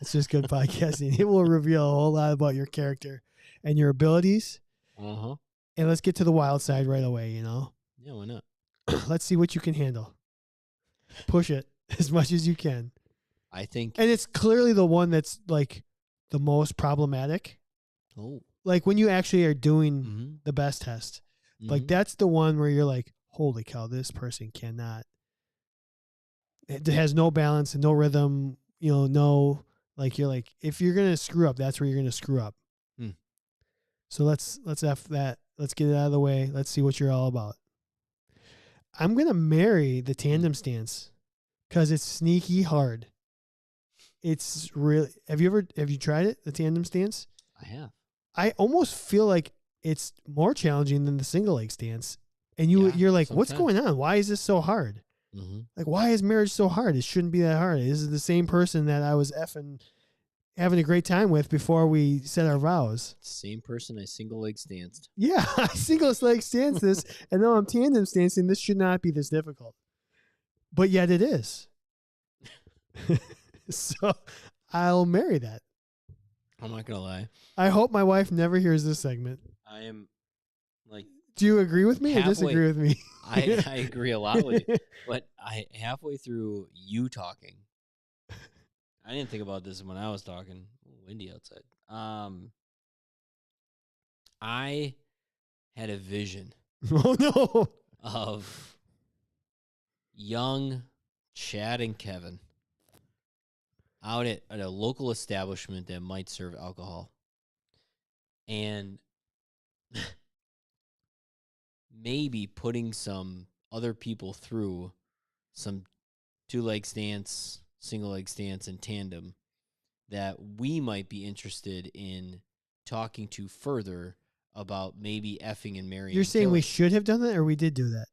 It's just good podcasting. It will reveal a whole lot about your character and your abilities. Uh-huh. And let's get to the wild side right away, Yeah, why not? Let's see what you can handle. Push it as much as you can. I think. And it's clearly the one that's like the most problematic. Oh. Like when you actually are doing Mm-hmm. the best test, Mm-hmm. like that's the one where you're like, holy cow, this person cannot. It has no balance and no rhythm, no, like you're like, if you're going to screw up, that's where you're going to screw up. Hmm. So let's F that. Let's get it out of the way. Let's see what you're all about. I'm going to marry the tandem stance because it's sneaky hard. It's really, have you tried it? The tandem stance? I have. I almost feel like it's more challenging than the single leg stance. And you're like, what's going on? Why is this so hard? Mm-hmm. Like, why is marriage so hard? It shouldn't be that hard. This is the same person that I was effing having a great time with before we said our vows. Same person I single leg stanced. Yeah, I single leg stance this, and now I'm tandem stancing. This should not be this difficult. But yet it is. So I'll marry that. I'm not going to lie. I hope my wife never hears this segment. I am like. Do you agree with me or disagree with me? I agree a lot with you. But halfway through you talking, I didn't think about this when I was talking. Windy outside. I had a vision Oh no. of young Chad and Kevin out at a local establishment that might serve alcohol. And maybe putting some other people through some 2-leg stance, single leg stance, and tandem that we might be interested in talking to further about maybe effing and marrying. You're saying we should have done that or we did do that?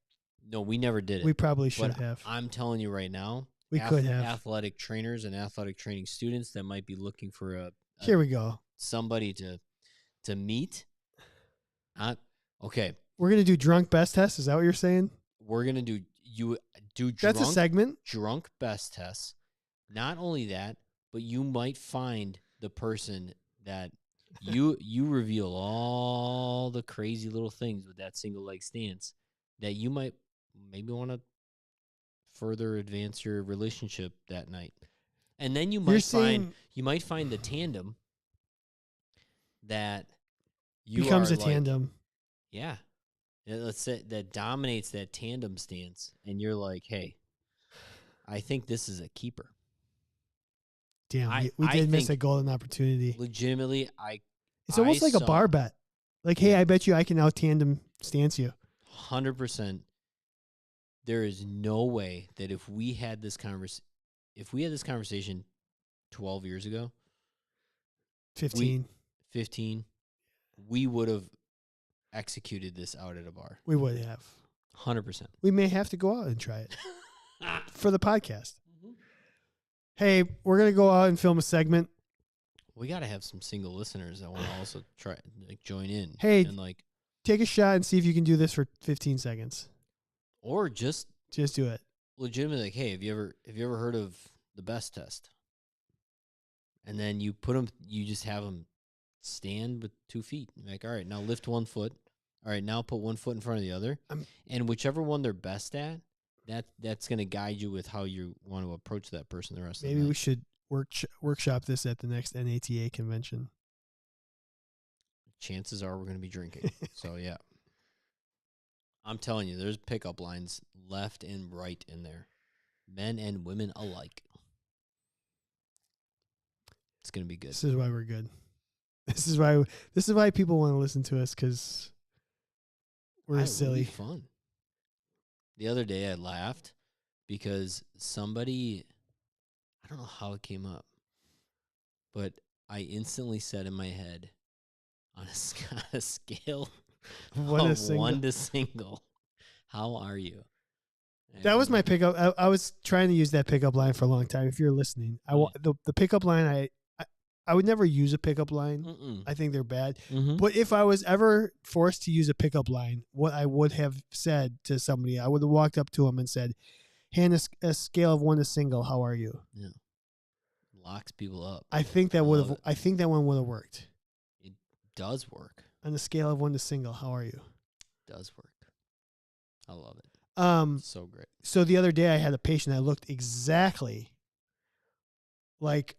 No, we never did it. We probably should have. I'm telling you right now, we could have athletic trainers and athletic training students that might be looking for here we go. Somebody to meet. Okay. We're gonna do drunk best test. Is that what you're saying? We're gonna do That's a segment. Drunk best tests. Not only that, but you might find the person that you reveal all the crazy little things with that single leg stance that you might maybe want to further advance your relationship that night. And then you might find the tandem that becomes a tandem. Yeah. Let's say that dominates that tandem stance, and you're like, hey, I think this is a keeper. Damn, we did miss a golden opportunity. Legitimately, it's almost like a bar bet. Like, hey, I bet you I can out tandem stance you. 100%. There is no way that if we had this conversation 12 years ago, 15, we would have executed this out at a bar. We would have. 100%. We may have to go out and try it for the podcast. Mm-hmm. Hey, we're going to go out and film a segment. We got to have some single listeners that want to also try join in. Hey, and take a shot and see if you can do this for 15 seconds. Or just do it. Legitimately, like, hey, have you ever heard of the best test? And then you just have them stand with 2 feet. Like, all right, now lift 1 foot. All right, now put 1 foot in front of the other. And whichever one they're best at, that's going to guide you with how you want to approach that person the rest of the night. Maybe we should workshop this at the next NATA convention. Chances are we're going to be drinking. So, yeah. I'm telling you, there's pickup lines left and right in there. Men and women alike. It's going to be good. This is why we're good. This is why people want to listen to us, because we're silly. It would be fun. The other day I laughed because somebody, I don't know how it came up, but I instantly said in my head, on a scale One a of single. 1 to single, how are you? That was my And pickup. I was trying to use that pickup line for a long time. If you're listening, the pickup line. I would never use a pickup line. Mm-mm. I think they're bad. Mhm. But if I was ever forced to use a pickup line, what I would have said to somebody, I would have walked up to them and said, "Hey, on a scale of 1 to single, how are you?" Yeah. Locks people up. I think that love it. I think that one would have worked. It does work. On a scale of 1 to single, how are you? Does work. I love it. So great. So the other day I had a patient that looked exactly like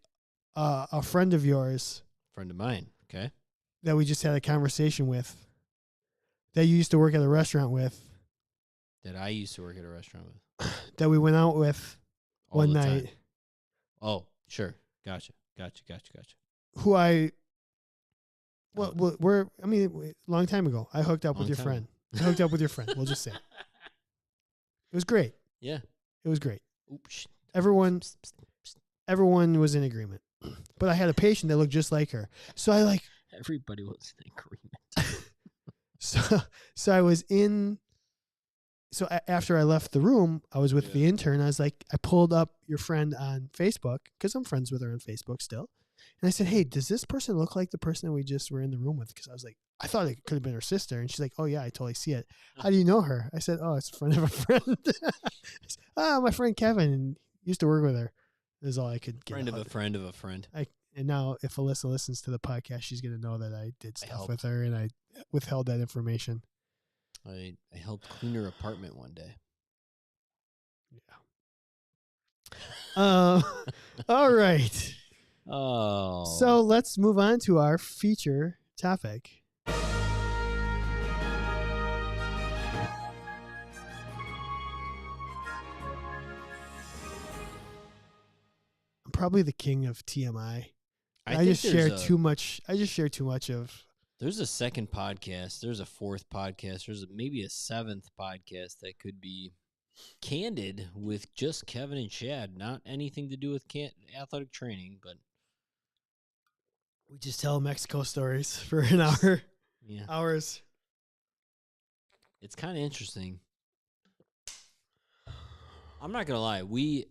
a friend of yours Friend of mine. Okay. that we just had a conversation with, that you used to work at a restaurant with, That I used to work at a restaurant with that we went out with all one the night, time. Oh, sure. Gotcha. who I, Oh. we're, I mean, long time ago, I hooked up with Long your time friend. ago. I hooked up with your friend. We'll just say. It was great. Yeah. It was great. Oops. Everyone was in agreement. But I had a patient that looked just like her. So I like, Everybody was in agreement. so I was in. So after I left the room, I was with the intern. I was like, I pulled up your friend on Facebook because I'm friends with her on Facebook still. And I said, "Hey, does this person look like the person that we just were in the room with?" Because I was like, I thought it could have been her sister. And she's like, "Oh yeah, I totally see it. How do you know her?" I said, "Oh, it's a friend of a friend." My friend Kevin, and used to work with her. Is all I could get. Friend of a friend of a friend. And now, if Alyssa listens to the podcast, she's gonna know that I did stuff helped. with her, and I withheld that information. I helped clean her apartment one day. Yeah. All right. Oh. So let's move on to our feature topic. I'm probably the king of TMI. I just share too much. I just share too much of. There's a second podcast. There's a fourth podcast. There's maybe a seventh podcast that could be candid with just Kevin and Chad. Not anything to do with athletic training, but we just tell Mexico stories for an hour. Yeah. Hours. It's kind of interesting. I'm not going to lie. We,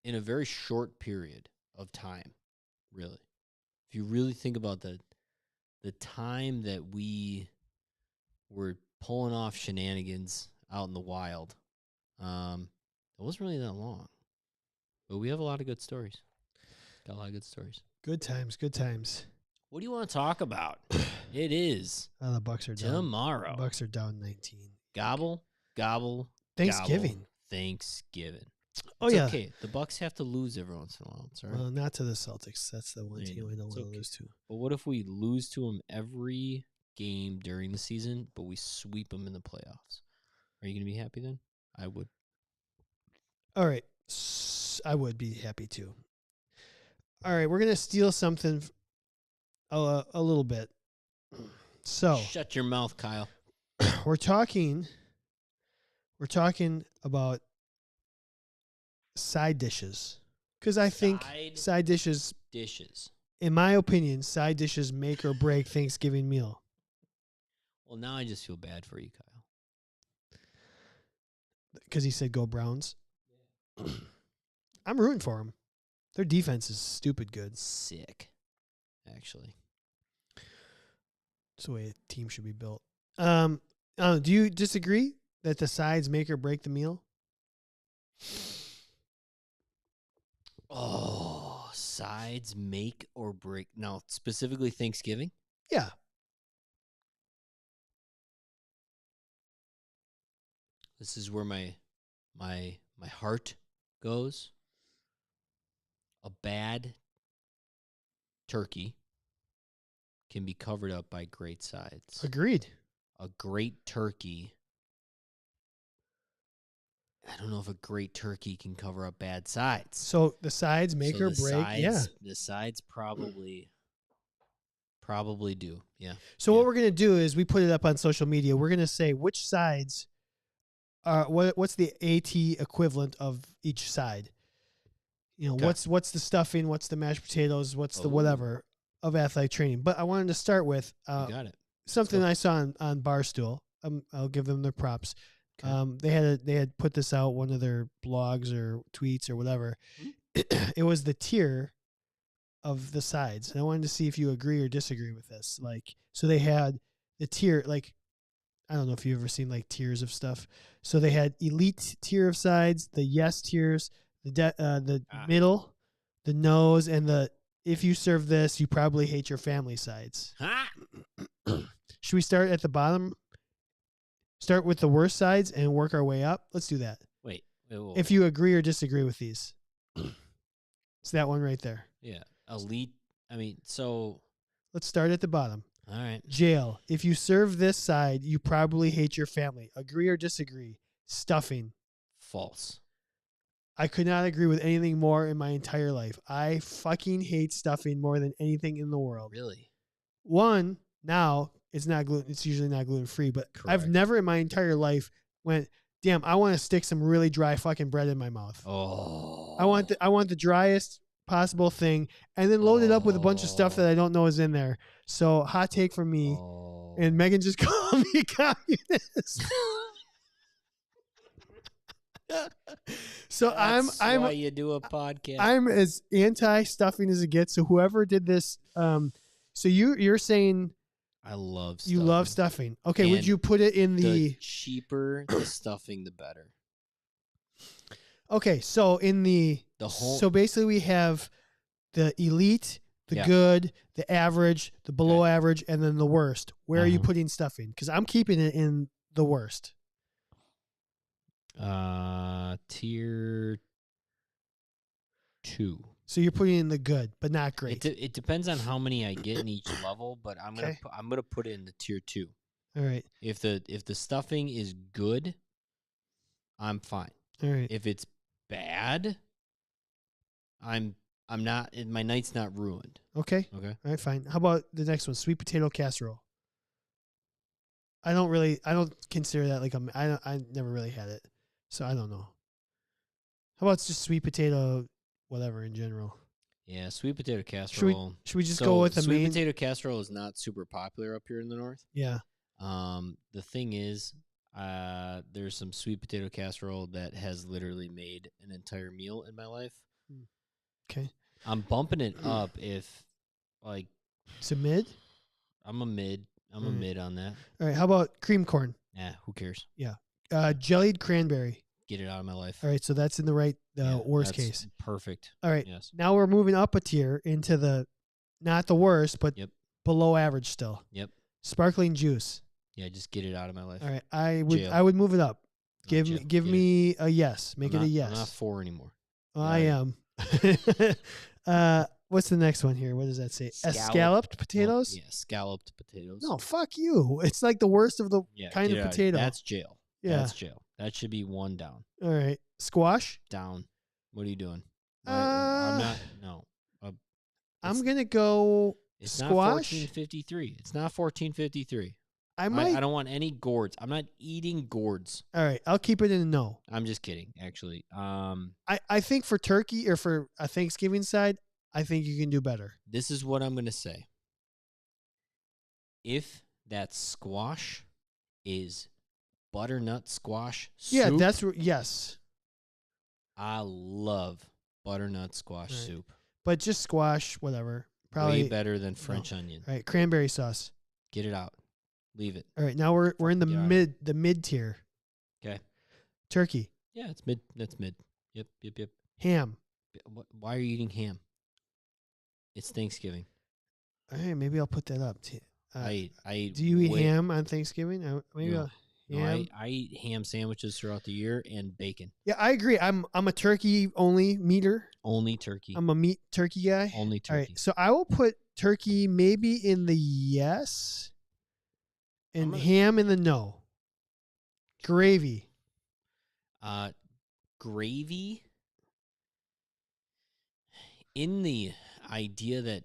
in a very short period of time, really, if you really think about the time that we were pulling off shenanigans out in the wild, it wasn't really that long. But we have a lot of good stories. Got a lot of good stories. Good times, good times. What do you want to talk about? It is the Bucks are down tomorrow. The Bucks are down 19. Gobble, gobble, Thanksgiving. Gobble, Thanksgiving. Oh, it's yeah. Okay, the Bucks have to lose every once in a while. It's all right. Well, not to the Celtics. That's the one team I don't want to lose to. But what if we lose to them every game during the season, but we sweep them in the playoffs? Are you going to be happy then? I would. All right. I would be happy too. All right, we're going to steal something a little bit. So shut your mouth, Kyle. We're talking about side dishes. Because I think side dishes, in my opinion, side dishes make or break Thanksgiving meal. Well, now I just feel bad for you, Kyle. Because he said go Browns. I'm rooting for them. Their defense is stupid good. Sick, actually. That's the way a team should be built. Do you disagree that the sides make or break the meal? Oh, sides make or break. Now, specifically Thanksgiving? Yeah. This is where my heart goes. A bad turkey can be covered up by great sides. Agreed. A great turkey. I don't know if a great turkey can cover up bad sides. So the sides make or break. The sides probably do. Yeah. So what we're going to do is we put it up on social media. We're going to say which sides are what's the AT equivalent of each side. Okay. what's the stuffing, what's the mashed potatoes, what's the Oh. whatever of athletic training. But I wanted to start with You got it. something go. I saw on Barstool. I'll give them their props. Okay. They had put this out, one of their blogs or tweets or whatever. Mhm. It was the tier of the sides. And I wanted to see if you agree or disagree with this. Like, so they had the tier, like, I don't know if you've ever seen like tiers of stuff. So they had elite tier of sides, the yes tiers, the middle, the no's, and the if you serve this, you probably hate your family sides. Ha! Should we start at the bottom? Start with the worst sides and work our way up? Let's do that. Wait. If you agree or disagree with these. It's that one right there. Yeah. Elite. I mean, so. Let's start at the bottom. All right. Jail. If you serve this side, you probably hate your family. Agree or disagree? Stuffing. False. I could not agree with anything more in my entire life. I fucking hate stuffing more than anything in the world. Really? One, now it's not gluten. It's usually not gluten free, but I've Correct. never in my entire life went, damn, I want to stick some really dry fucking bread in my mouth. Oh. I want the driest possible thing, and then load it up with a bunch of stuff that I don't know is in there. So hot take from me, and Megan just called me communist. So That's I'm why you do a podcast. I'm as anti stuffing as it gets. So whoever did this, so you're saying I love you love stuffing. Okay, And would you put it in the cheaper the stuffing, the better. Okay, so in the whole. so basically we have the elite, the Yeah. good, the average, the below average, and then the worst. Where are you Uh-huh. putting stuffing? Because I'm keeping it in the worst. Tier 2. So you're putting in the good, but not great. It depends on how many I get in each level, but I'm Okay. gonna put it in the tier 2. All right. If the stuffing is good, I'm fine. All right. If it's bad, I'm not. My night's not ruined. Okay. Okay. All right, fine. How about the next one? Sweet potato casserole. I don't consider that like I never really had it. So I don't know. How about just sweet potato whatever in general? Yeah, sweet potato casserole. Should we just go with the sweet main potato casserole is not super popular up here in the north. Yeah. The thing is, there's some sweet potato casserole that has literally made an entire meal in my life. Okay. I'm bumping it up if, like, It's a mid? I'm a mid. I'm a Alright. mid on that. All right, how about cream corn? Nah, who cares? Jellied cranberry. Get it out of my life. All right, so that's in the right Yeah, worst that's case. Perfect. All right. Yes. Now we're moving up a tier into the not the worst, but Yep. below average still. Yep. Sparkling juice. Yeah, just get it out of my life. All right. I Jail. would move it up. No, Give jail. me give Get me a yes. Make I'm it a not- yes. I'm not 4 anymore. Oh, I am. What's the next one here? What does that say? Scalloped potatoes? Yeah, scalloped potatoes. No, fuck you. It's like the worst of the kind get of it out. potato. That's jail. Yeah. That's jail. That should be 1 down. All right. Squash? Down. What are you doing? Uh, I'm not. No. I'm going to go It's not squash. 1453. It's not 1453. I might. I don't want any gourds. I'm not eating gourds. All right. I'll keep it in a no. I'm just kidding, actually. I think for turkey or for a Thanksgiving side, I think you can do better. This is what I'm going to say. If that squash is butternut squash soup, Yeah, that's yes. I love butternut squash Right. soup. But just squash, whatever. Probably way better than French onion. All right, cranberry sauce. Get it out. Leave it. All right, now we're in the Get out of mid tier. Okay. Turkey, Yeah, it's mid. That's mid. Yep. ham. Why are you eating ham? It's Thanksgiving. All right, maybe I'll put that up. I Do you eat way- ham on Thanksgiving? Maybe No. I'll, No, ham. I eat ham sandwiches throughout the year and bacon. Yeah, I agree. I'm a turkey only meter. Only turkey. I'm a meat turkey guy. Only All turkey. right, so I will put turkey maybe in the yes, and ham in the no. Gravy. Gravy. In the idea that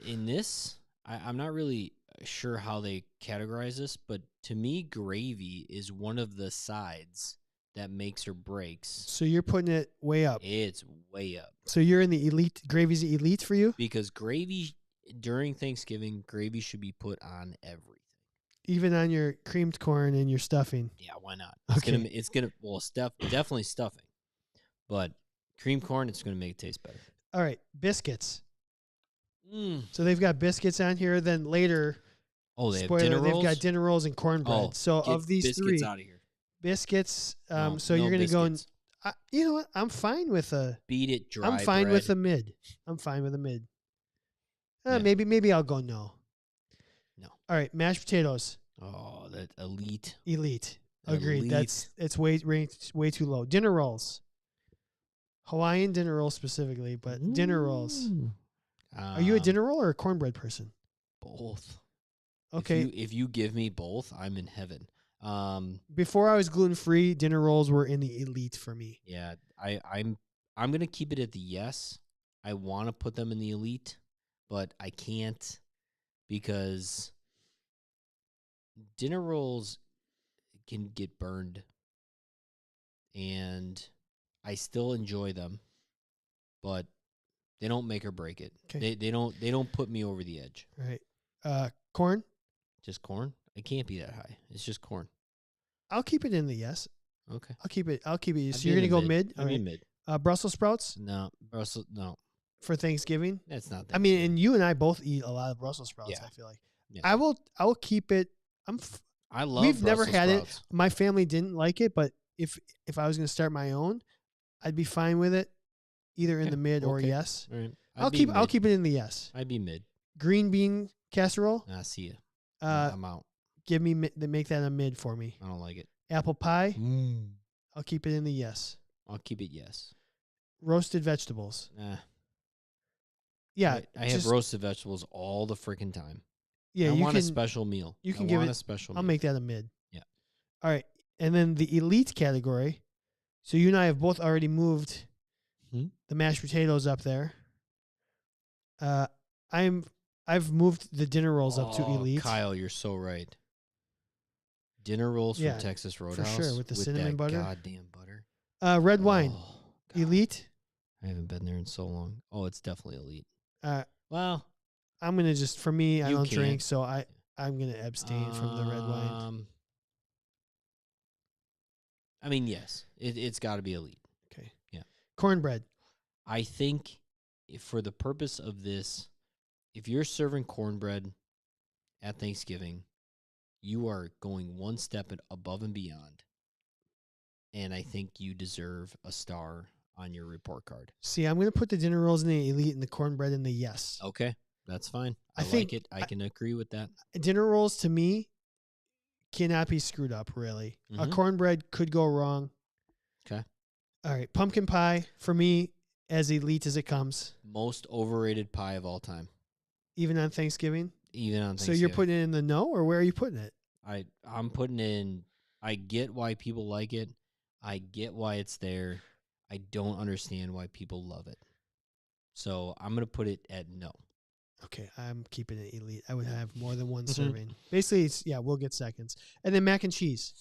in this, I'm not really sure how they categorize this, but to me, gravy is one of the sides that makes or breaks. So you're putting it way up. It's way up. So you're in the elite. Gravy's the elite for you? Because gravy, during Thanksgiving, gravy should be put on everything. Even on your creamed corn and your stuffing. Yeah, why not? Okay. Definitely stuffing. But cream corn, it's going to make it taste better. All right, biscuits. Mm. So they've got biscuits on here. Then later, They have spoiler, dinner rolls? they've got dinner rolls and cornbread. So Get of these biscuits three, out of here. biscuits. No, So you're going to go and biscuits. you know what? I'm fine with a. Beat it dry. I'm fine bread. with a mid. I'm fine with a mid. Yeah. Maybe I'll go no. No. All right, mashed potatoes. Oh, that elite. Elite. Agreed. Elite. It's way too low. Dinner rolls. Hawaiian dinner rolls specifically, but dinner rolls. Are you a dinner roll or a cornbread person? Both. Okay. If you give me both, I'm in heaven. Before I was gluten free, dinner rolls were in the elite for me. Yeah, I'm gonna keep it at the yes. I want to put them in the elite, but I can't because dinner rolls can get burned, and I still enjoy them, but they don't make or break it. Okay. They don't put me over the edge. All right. Corn. Just corn? It can't be that high. It's just corn. I'll keep it in the yes. Okay. I'll keep it. So I'd you're be in gonna the go mid. mid. I'd All be right. mid. Brussels sprouts No, Brussels. No, for Thanksgiving. that's not that. I mean, and you and I both eat a lot of Brussels sprouts. Yeah. I feel like Yeah. I will keep it. I love. We've never Brussels had sprouts. it. My family didn't like it, but if I was gonna start my own, I'd be fine with it, either in Okay, the mid or okay. yes. All right. I'll keep it in the yes. I'd be mid. Green bean casserole. See ya. Uh, I'm out. give me make that a mid for me. I don't like it. Apple pie. I'll keep it in the yes. I'll keep it yes. Roasted vegetables. Nah. Yeah, I have roasted vegetables all the freaking time. Yeah, I you want can. a special meal. You can I give want it. a special I'll meal. make that a mid. Yeah. All right, and then the elite category. So you and I have both already moved the mashed potatoes up there. I've moved the dinner rolls up to elite. Kyle, you're so right. Dinner rolls Yeah, from Texas Roadhouse. sure, with the cinnamon that butter. Goddamn butter. Red wine. Oh, God. Elite. I haven't been there in so long. Oh, it's definitely elite. Well, I'm gonna just for me, I You don't drink, can't. so I'm gonna abstain from the red wine. I mean, yes, it's got to be elite. Okay. Yeah. Cornbread. I think for the purpose of this, if you're serving cornbread at Thanksgiving, you are going one step above and beyond. And I think you deserve a star on your report card. See, I'm gonna put the dinner rolls in the elite and the cornbread in the yes. Okay, that's fine. I I think like it. I can agree with that. Dinner rolls to me cannot be screwed up, really. A cornbread could go wrong. Okay. All right. Pumpkin pie, for me, as elite as it comes. Most overrated pie of all time. Even on Thanksgiving? Even on Thanksgiving. So you're putting it in the no, or where are you putting it? I'm putting in, I get why people like it. I get why it's there. I don't understand why people love it. So I'm going to put it at no. Okay, I'm keeping it elite. I would have more than one serving. Basically, it's, we'll get seconds. And then mac and cheese.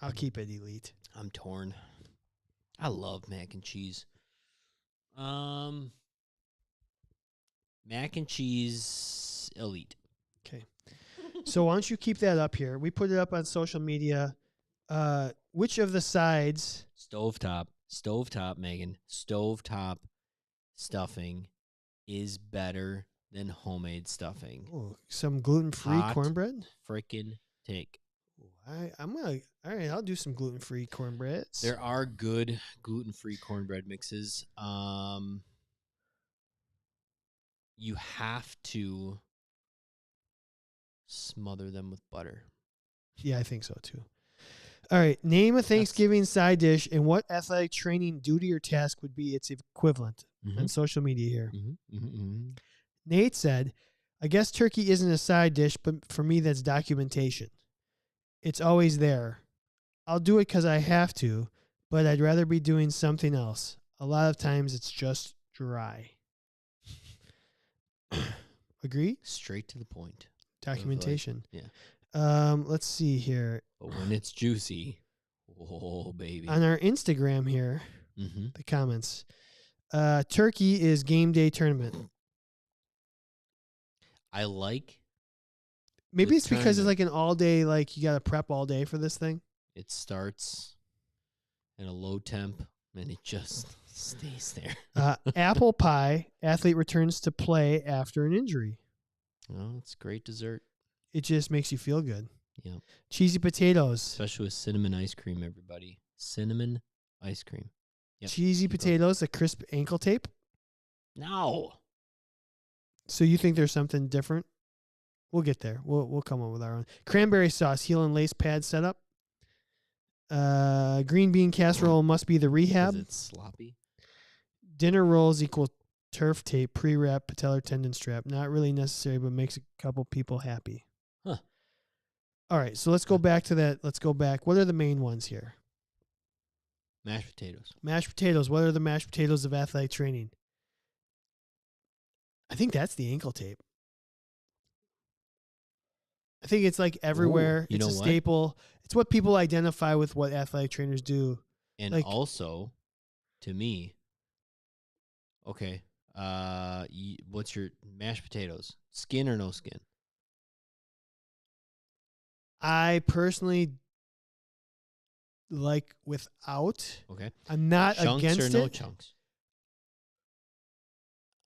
I'll keep it elite. I'm torn. I love mac and cheese. Mac and cheese elite. Okay. So why don't you keep that up here? We put it up on social media. Which of the sides? Stovetop, Megan. Stovetop stuffing is better than homemade stuffing. Ooh, some gluten-free cornbread? Freaking take. I'm gonna. All right, I'll do some gluten-free cornbreads. There are good gluten-free cornbread mixes. You have to smother them with butter. Yeah, I think so too. All right, name a Thanksgiving side dish and what athletic training duty or task would be its equivalent on social media here. Nate said, I guess turkey isn't a side dish, but for me, that's documentation. It's always there. I'll do it because I have to, but I'd rather be doing something else. A lot of times it's just dry. Agree? Straight to the point. Documentation. Yeah. Let's see here. But when it's juicy, oh baby. On our Instagram here, Mm-hmm. the comments. Turkey is game day tournament. I like Maybe the it's because it's tournament. like an all day, like you got to prep all day for this thing. It starts in a low temp and it just stays there. Apple pie. Athlete returns to play after an injury. Oh, it's great dessert. It just makes you feel good. Yeah. Cheesy potatoes. Especially with cinnamon ice cream, everybody. Cinnamon ice cream. Yep. Cheesy potatoes. A crisp ankle tape. No. So you think there's something different? We'll get there. We'll come up with our own. Cranberry sauce. Heel and lace pad setup. Green bean casserole must be the rehab. Is it sloppy? Dinner rolls equal turf tape, pre-wrap, patellar tendon strap. Not really necessary, but makes a couple people happy. Huh. All right, so let's go back to that. Let's go back. What are the main ones here? Mashed potatoes. Mashed potatoes. What are the mashed potatoes of athletic training? I think that's the ankle tape. I think it's like everywhere. Ooh, you it's know a what? staple. It's what people identify with what athletic trainers do. And like, also, to me, okay, what's your mashed potatoes? Skin or no skin? I personally like without. Okay. I'm not Chunks against or no it. chunks?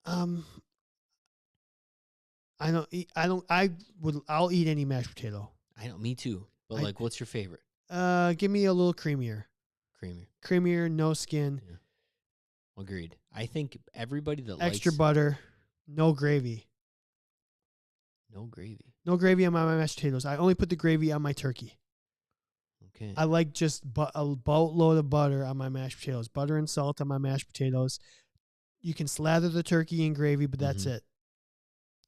I don't eat. I'll eat any mashed potato. I know, me too. But like, what's your favorite? Give me a little creamier. Creamier. No skin. Yeah. Agreed. I think everybody that Extra likes butter. No gravy. no gravy. No gravy on my mashed potatoes. I only put the gravy on my turkey. Okay. I like just a boatload of butter on my mashed potatoes. Butter and salt on my mashed potatoes. You can slather the turkey in gravy, but that's it.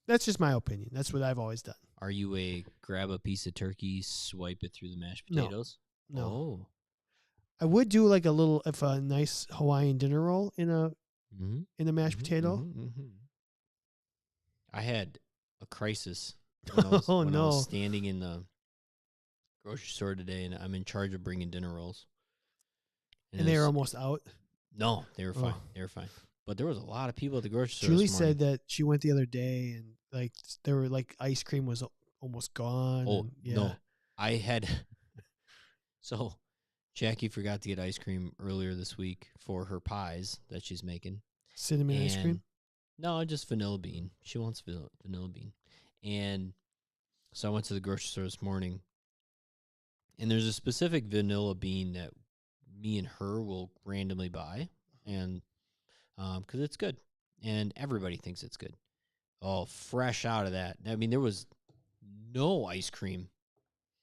That's just my opinion. That's what I've always done. Are you a grab a piece of turkey, swipe it through the mashed potatoes? No. Oh. I would do like a nice Hawaiian dinner roll in a mashed potato. I had a crisis when I was standing in the grocery store today, and I'm in charge of bringing dinner rolls. And they were almost out? No, they were fine. They were fine. But there was a lot of people at the grocery store. Julie said that she went the other day, and like there were like ice cream was almost gone. Oh, and, yeah. no. I had so Jackie forgot to get ice cream earlier this week for her pies that she's making. Cinnamon ice cream? No, just vanilla bean. She wants vanilla bean. And so I went to the grocery store this morning, and there's a specific vanilla bean that me and her will randomly buy, and because it's good, and everybody thinks it's good. Oh, fresh out of that. I mean, there was no ice cream.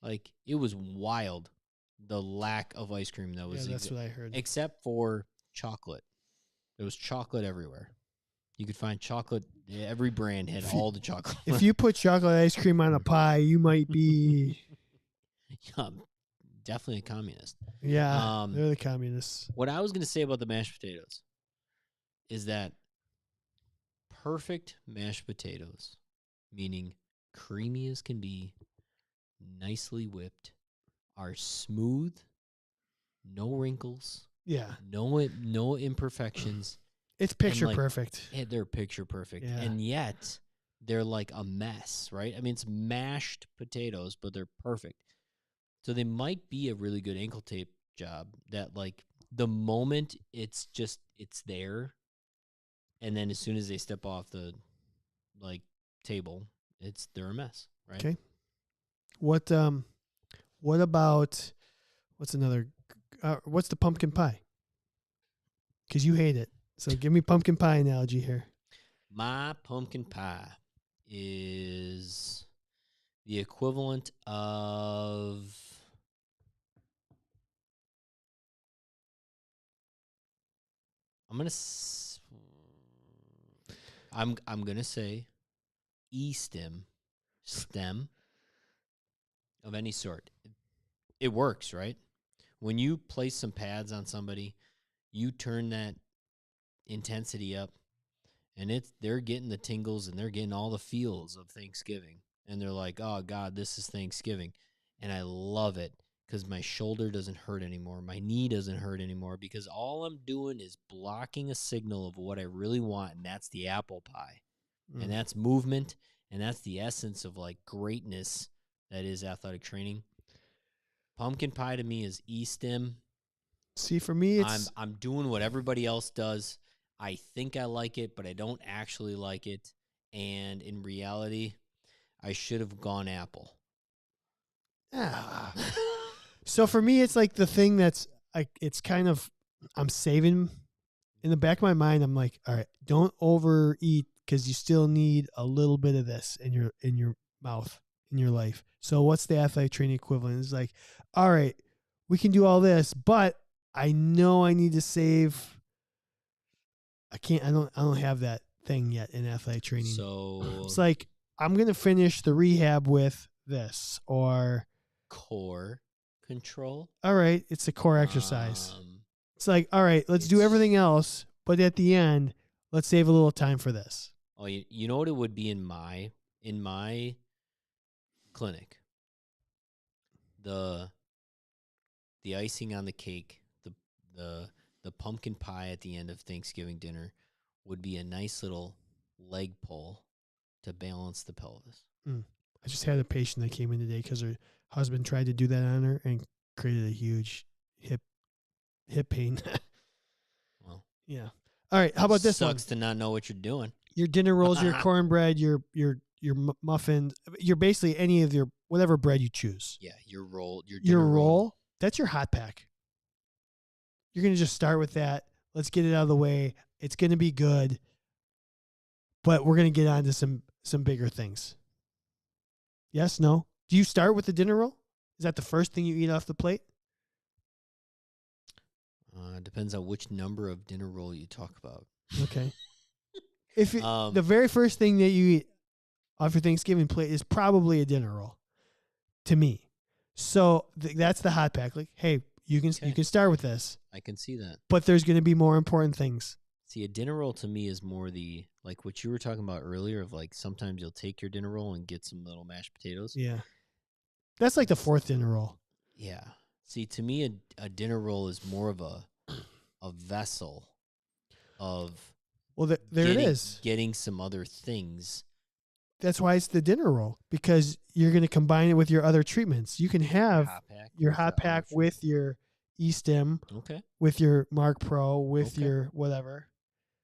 Like, it was wild, the lack of ice cream that was. Yeah, that's what I heard. Except for chocolate. There was chocolate everywhere. You could find chocolate. Every brand had all the chocolate. If you put chocolate ice cream on a pie, you might be... Yeah, definitely a communist. Yeah, they're the communists. What I was going to say about the mashed potatoes is that perfect mashed potatoes, meaning creamy as can be, nicely whipped, are smooth, no wrinkles, no imperfections. It's picture perfect. They're picture perfect. Yeah. And yet they're like a mess, right? I mean, it's mashed potatoes, but they're perfect. So they might be a really good ankle tape job that, like, the moment it's there, and then as soon as they step off the, like, table, they're a mess, right? Okay. What about, what's the pumpkin pie? Because you hate it. So give me pumpkin pie analogy here. My pumpkin pie is the equivalent of... I'm gonna say stem of any sort. It works, right? When you place some pads on somebody, you turn that intensity up, and they're getting the tingles and they're getting all the feels of Thanksgiving. and they're like, "Oh God, this is Thanksgiving," and I love it because my shoulder doesn't hurt anymore, my knee doesn't hurt anymore, because all I'm doing is blocking a signal of what I really want, and that's the apple pie, and Mm. that's movement, and that's the essence of like greatness that is athletic training. Pumpkin pie to me is e-stim. See, for me, it's I'm doing what everybody else does. I think I like it, but I don't actually like it. And in reality, I should have gone apple. ah. So for me, it's like the thing that's like it's kind of I'm saving in the back of my mind. I'm like, all right, don't overeat because you still need a little bit of this in your mouth in your life. So what's the athletic training equivalent? It's like, all right, we can do all this, but I know I need to save. I can't. I don't have that thing yet in athletic training. It's So like I'm gonna finish the rehab with this, or core control. all right, it's a core exercise. Um, It's like, all right, let's do everything else, but at the end, let's save a little time for this. oh, you know what it would be in my clinic. The the icing on the cake, the the pumpkin pie at the end of Thanksgiving dinner would be a nice little leg pull to balance the pelvis. I just had a patient that came in today because her husband tried to do that on her and created a huge hip pain. Well, Yeah. All right. How about this one? sucks to not know what you're doing. Your dinner rolls, your cornbread, your muffins, you're basically any of your whatever bread you choose. Yeah, your roll, your Your dinner roll, that's your hot pack. You're going to just start with that. Let's get it out of the way. It's going to be good, but we're going to get on to some bigger things. Yes, no? Do you start with the dinner roll? Is that the first thing you eat off the plate? Depends on which number of dinner roll you talk about. Okay. If it, Um, the very first thing that you eat off your Thanksgiving plate is probably a dinner roll, to me. So that's the hot pack. Like, hey, you can start with this, I can see that. but there's going to be more important things. See, a dinner roll to me is more the like what you were talking about earlier of like sometimes you'll take your dinner roll and get some little mashed potatoes. Yeah, that's like the fourth dinner roll. Yeah. See, to me, a dinner roll is more of a vessel of Well, there it is. Getting some other things. That's why it's the dinner roll, because you're going to combine it with your other treatments. You can have your hot pack with your e-stim, okay, with your Mark Pro, with your whatever.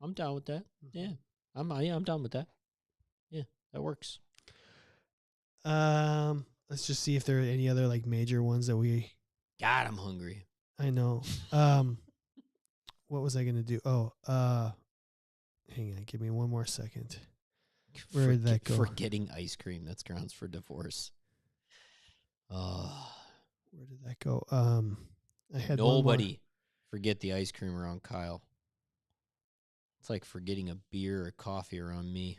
I'm down with that. Yeah, I'm down with that. Yeah, that works. Let's just see if there are any other like major ones that we. God, I'm hungry. I know. What was I gonna do? Oh, hang on, give me one more second. Where did that go? Forgetting ice cream. That's grounds for divorce. Where did that go? I had nobody forget the ice cream around Kyle. It's like forgetting a beer or coffee around me.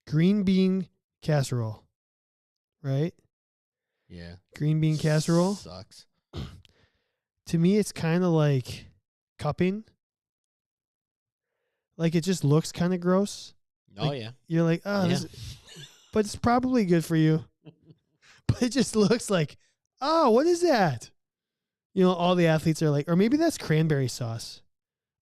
Green bean casserole, right? Yeah. Green bean casserole sucks. To me, it's kind of like cupping. Like it just looks kind of gross. Oh like, yeah. You're like, oh, yeah. But it's probably good for you. But it just looks like, oh, what is that? You know, all the athletes are like, or maybe that's cranberry sauce.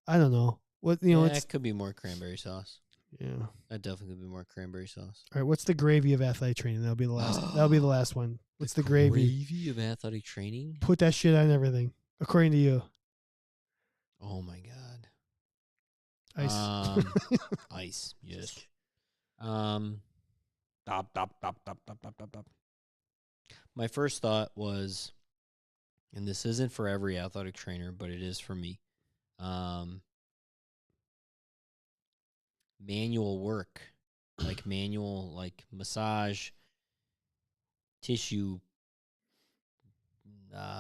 I don't know. What it could be more cranberry sauce. Yeah, that definitely could be more cranberry sauce. All right, what's the gravy of athletic training? That'll be the last. That'll be the last one. What's the gravy? Gravy of athletic training? Put that shit on everything, according to you. Oh my god. Ice. Ice. Yes. Stop. My first thought was, and this isn't for every athletic trainer, but it is for me. Manual work, like massage, tissue,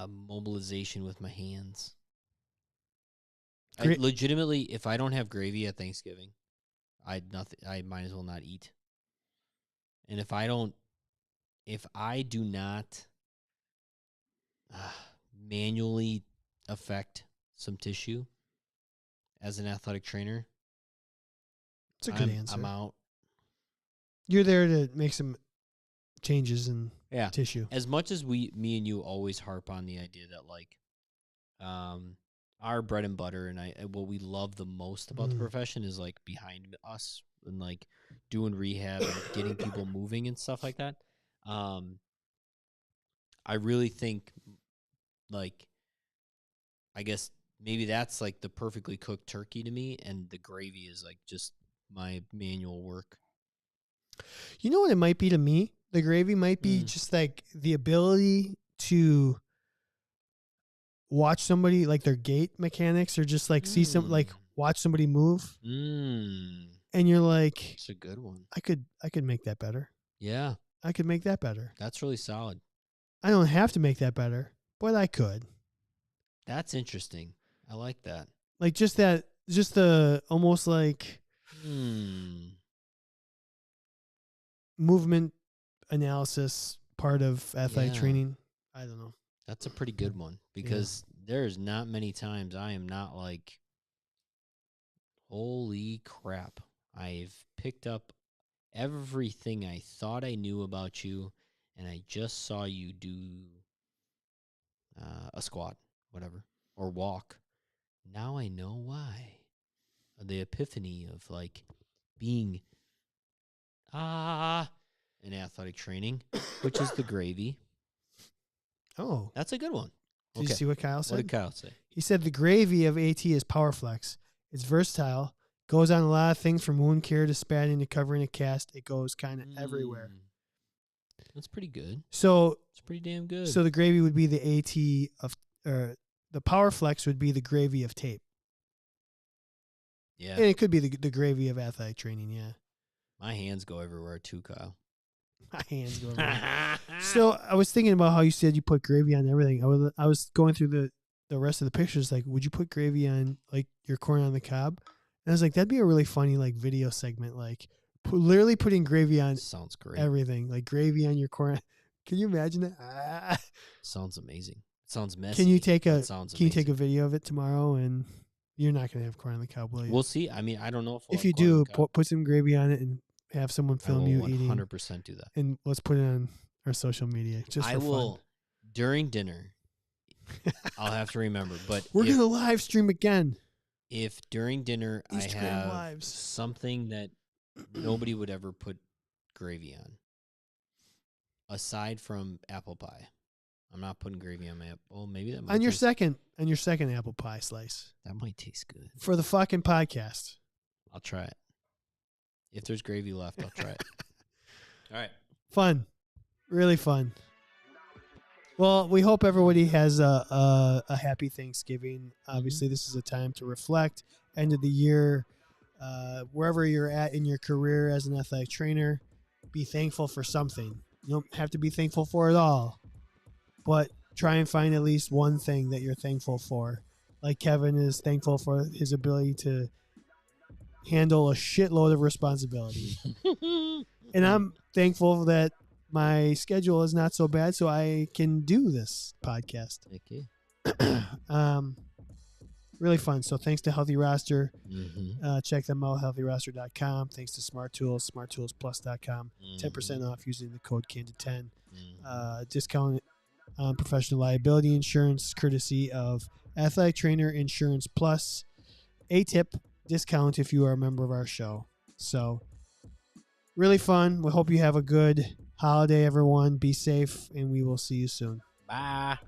mobilization with my hands. I legitimately, if I don't have gravy at Thanksgiving, I might as well not eat. And if I do not manually affect some tissue as an athletic trainer, it's a good answer. I'm out. You're there to make some changes in Yeah. tissue. As much as me and you always harp on the idea that like, our bread and butter and what we love the most about the profession is like behind us and like doing rehab and getting people moving and stuff like that. I really think like, I guess maybe that's like the perfectly cooked turkey to me, and the gravy is like just my manual work. You know what it might be to me? The gravy might be just like the ability to watch somebody, like their gait mechanics, or just like see some, like watch somebody move, and you're like, It's a good one. I could make that better. Yeah, I could make that better. that's really solid. I don't have to make that better, but I could. That's interesting. I like that. Like just the almost like movement analysis part of athletic training. I don't know. That's a pretty good one, because there's not many times I am not like, holy crap, I've picked up everything I thought I knew about you, and I just saw you do a squat, whatever, or walk. Now I know why. The epiphany of like being in athletic training, which is the gravy. Oh, That's a good one. Did you see what Kyle said? What did Kyle say? He said the gravy of AT is power flex. It's versatile. Goes on a lot of things from wound care to spatting to covering a cast. It goes kind of everywhere. That's pretty good. So it's pretty damn good. So the gravy would be the AT of, or the power flex would be the gravy of tape. Yeah. And it could be the gravy of athletic training. Yeah. My hands go everywhere too, Kyle. My hands go everywhere. So I was thinking about how you said you put gravy on everything. I was going through the rest of the pictures. Like, would you put gravy on like your corn on the cob? And I was like, that'd be a really funny like video segment. Like, literally putting gravy on. Sounds great. Everything, like gravy on your corn. Can you imagine that? Sounds amazing. Sounds messy. Can you take a video of it tomorrow? And you're not gonna have corn on the cob, will you? We'll see. I mean, I don't know if you do, put some gravy on it and have someone film you eating. 100% do that. And let's put it on our social media just for fun. During dinner. I'll have to remember, but we're gonna live stream again. If during dinner Instagram I have lives. something that nobody would ever put gravy on, aside from apple pie, I'm not putting gravy on my apple. Oh, maybe that might on your second apple pie slice. That might taste good for the fucking podcast. I'll try it. If there's gravy left, I'll try it. All right. Fun, really fun. Well, we hope everybody has a happy Thanksgiving. Obviously, this is a time to reflect. End of the year, wherever you're at in your career as an athletic trainer, be thankful for something. You don't have to be thankful for it all, but try and find at least one thing that you're thankful for. Like Kevin is thankful for his ability to handle a shitload of responsibility. And I'm thankful that my schedule is not so bad, so I can do this podcast. Okay. Really fun. So thanks to Healthy Roster. Check them out, healthyroster.com. Thanks to Smart Tools, smarttoolsplus.com. 10% off using the code Candid10. Discount on professional liability insurance, courtesy of Athletic Trainer Insurance Plus. A-tip discount if you are a member of our show. So really fun. We hope you have a good holiday, everyone. Be safe, and we will see you soon. Bye.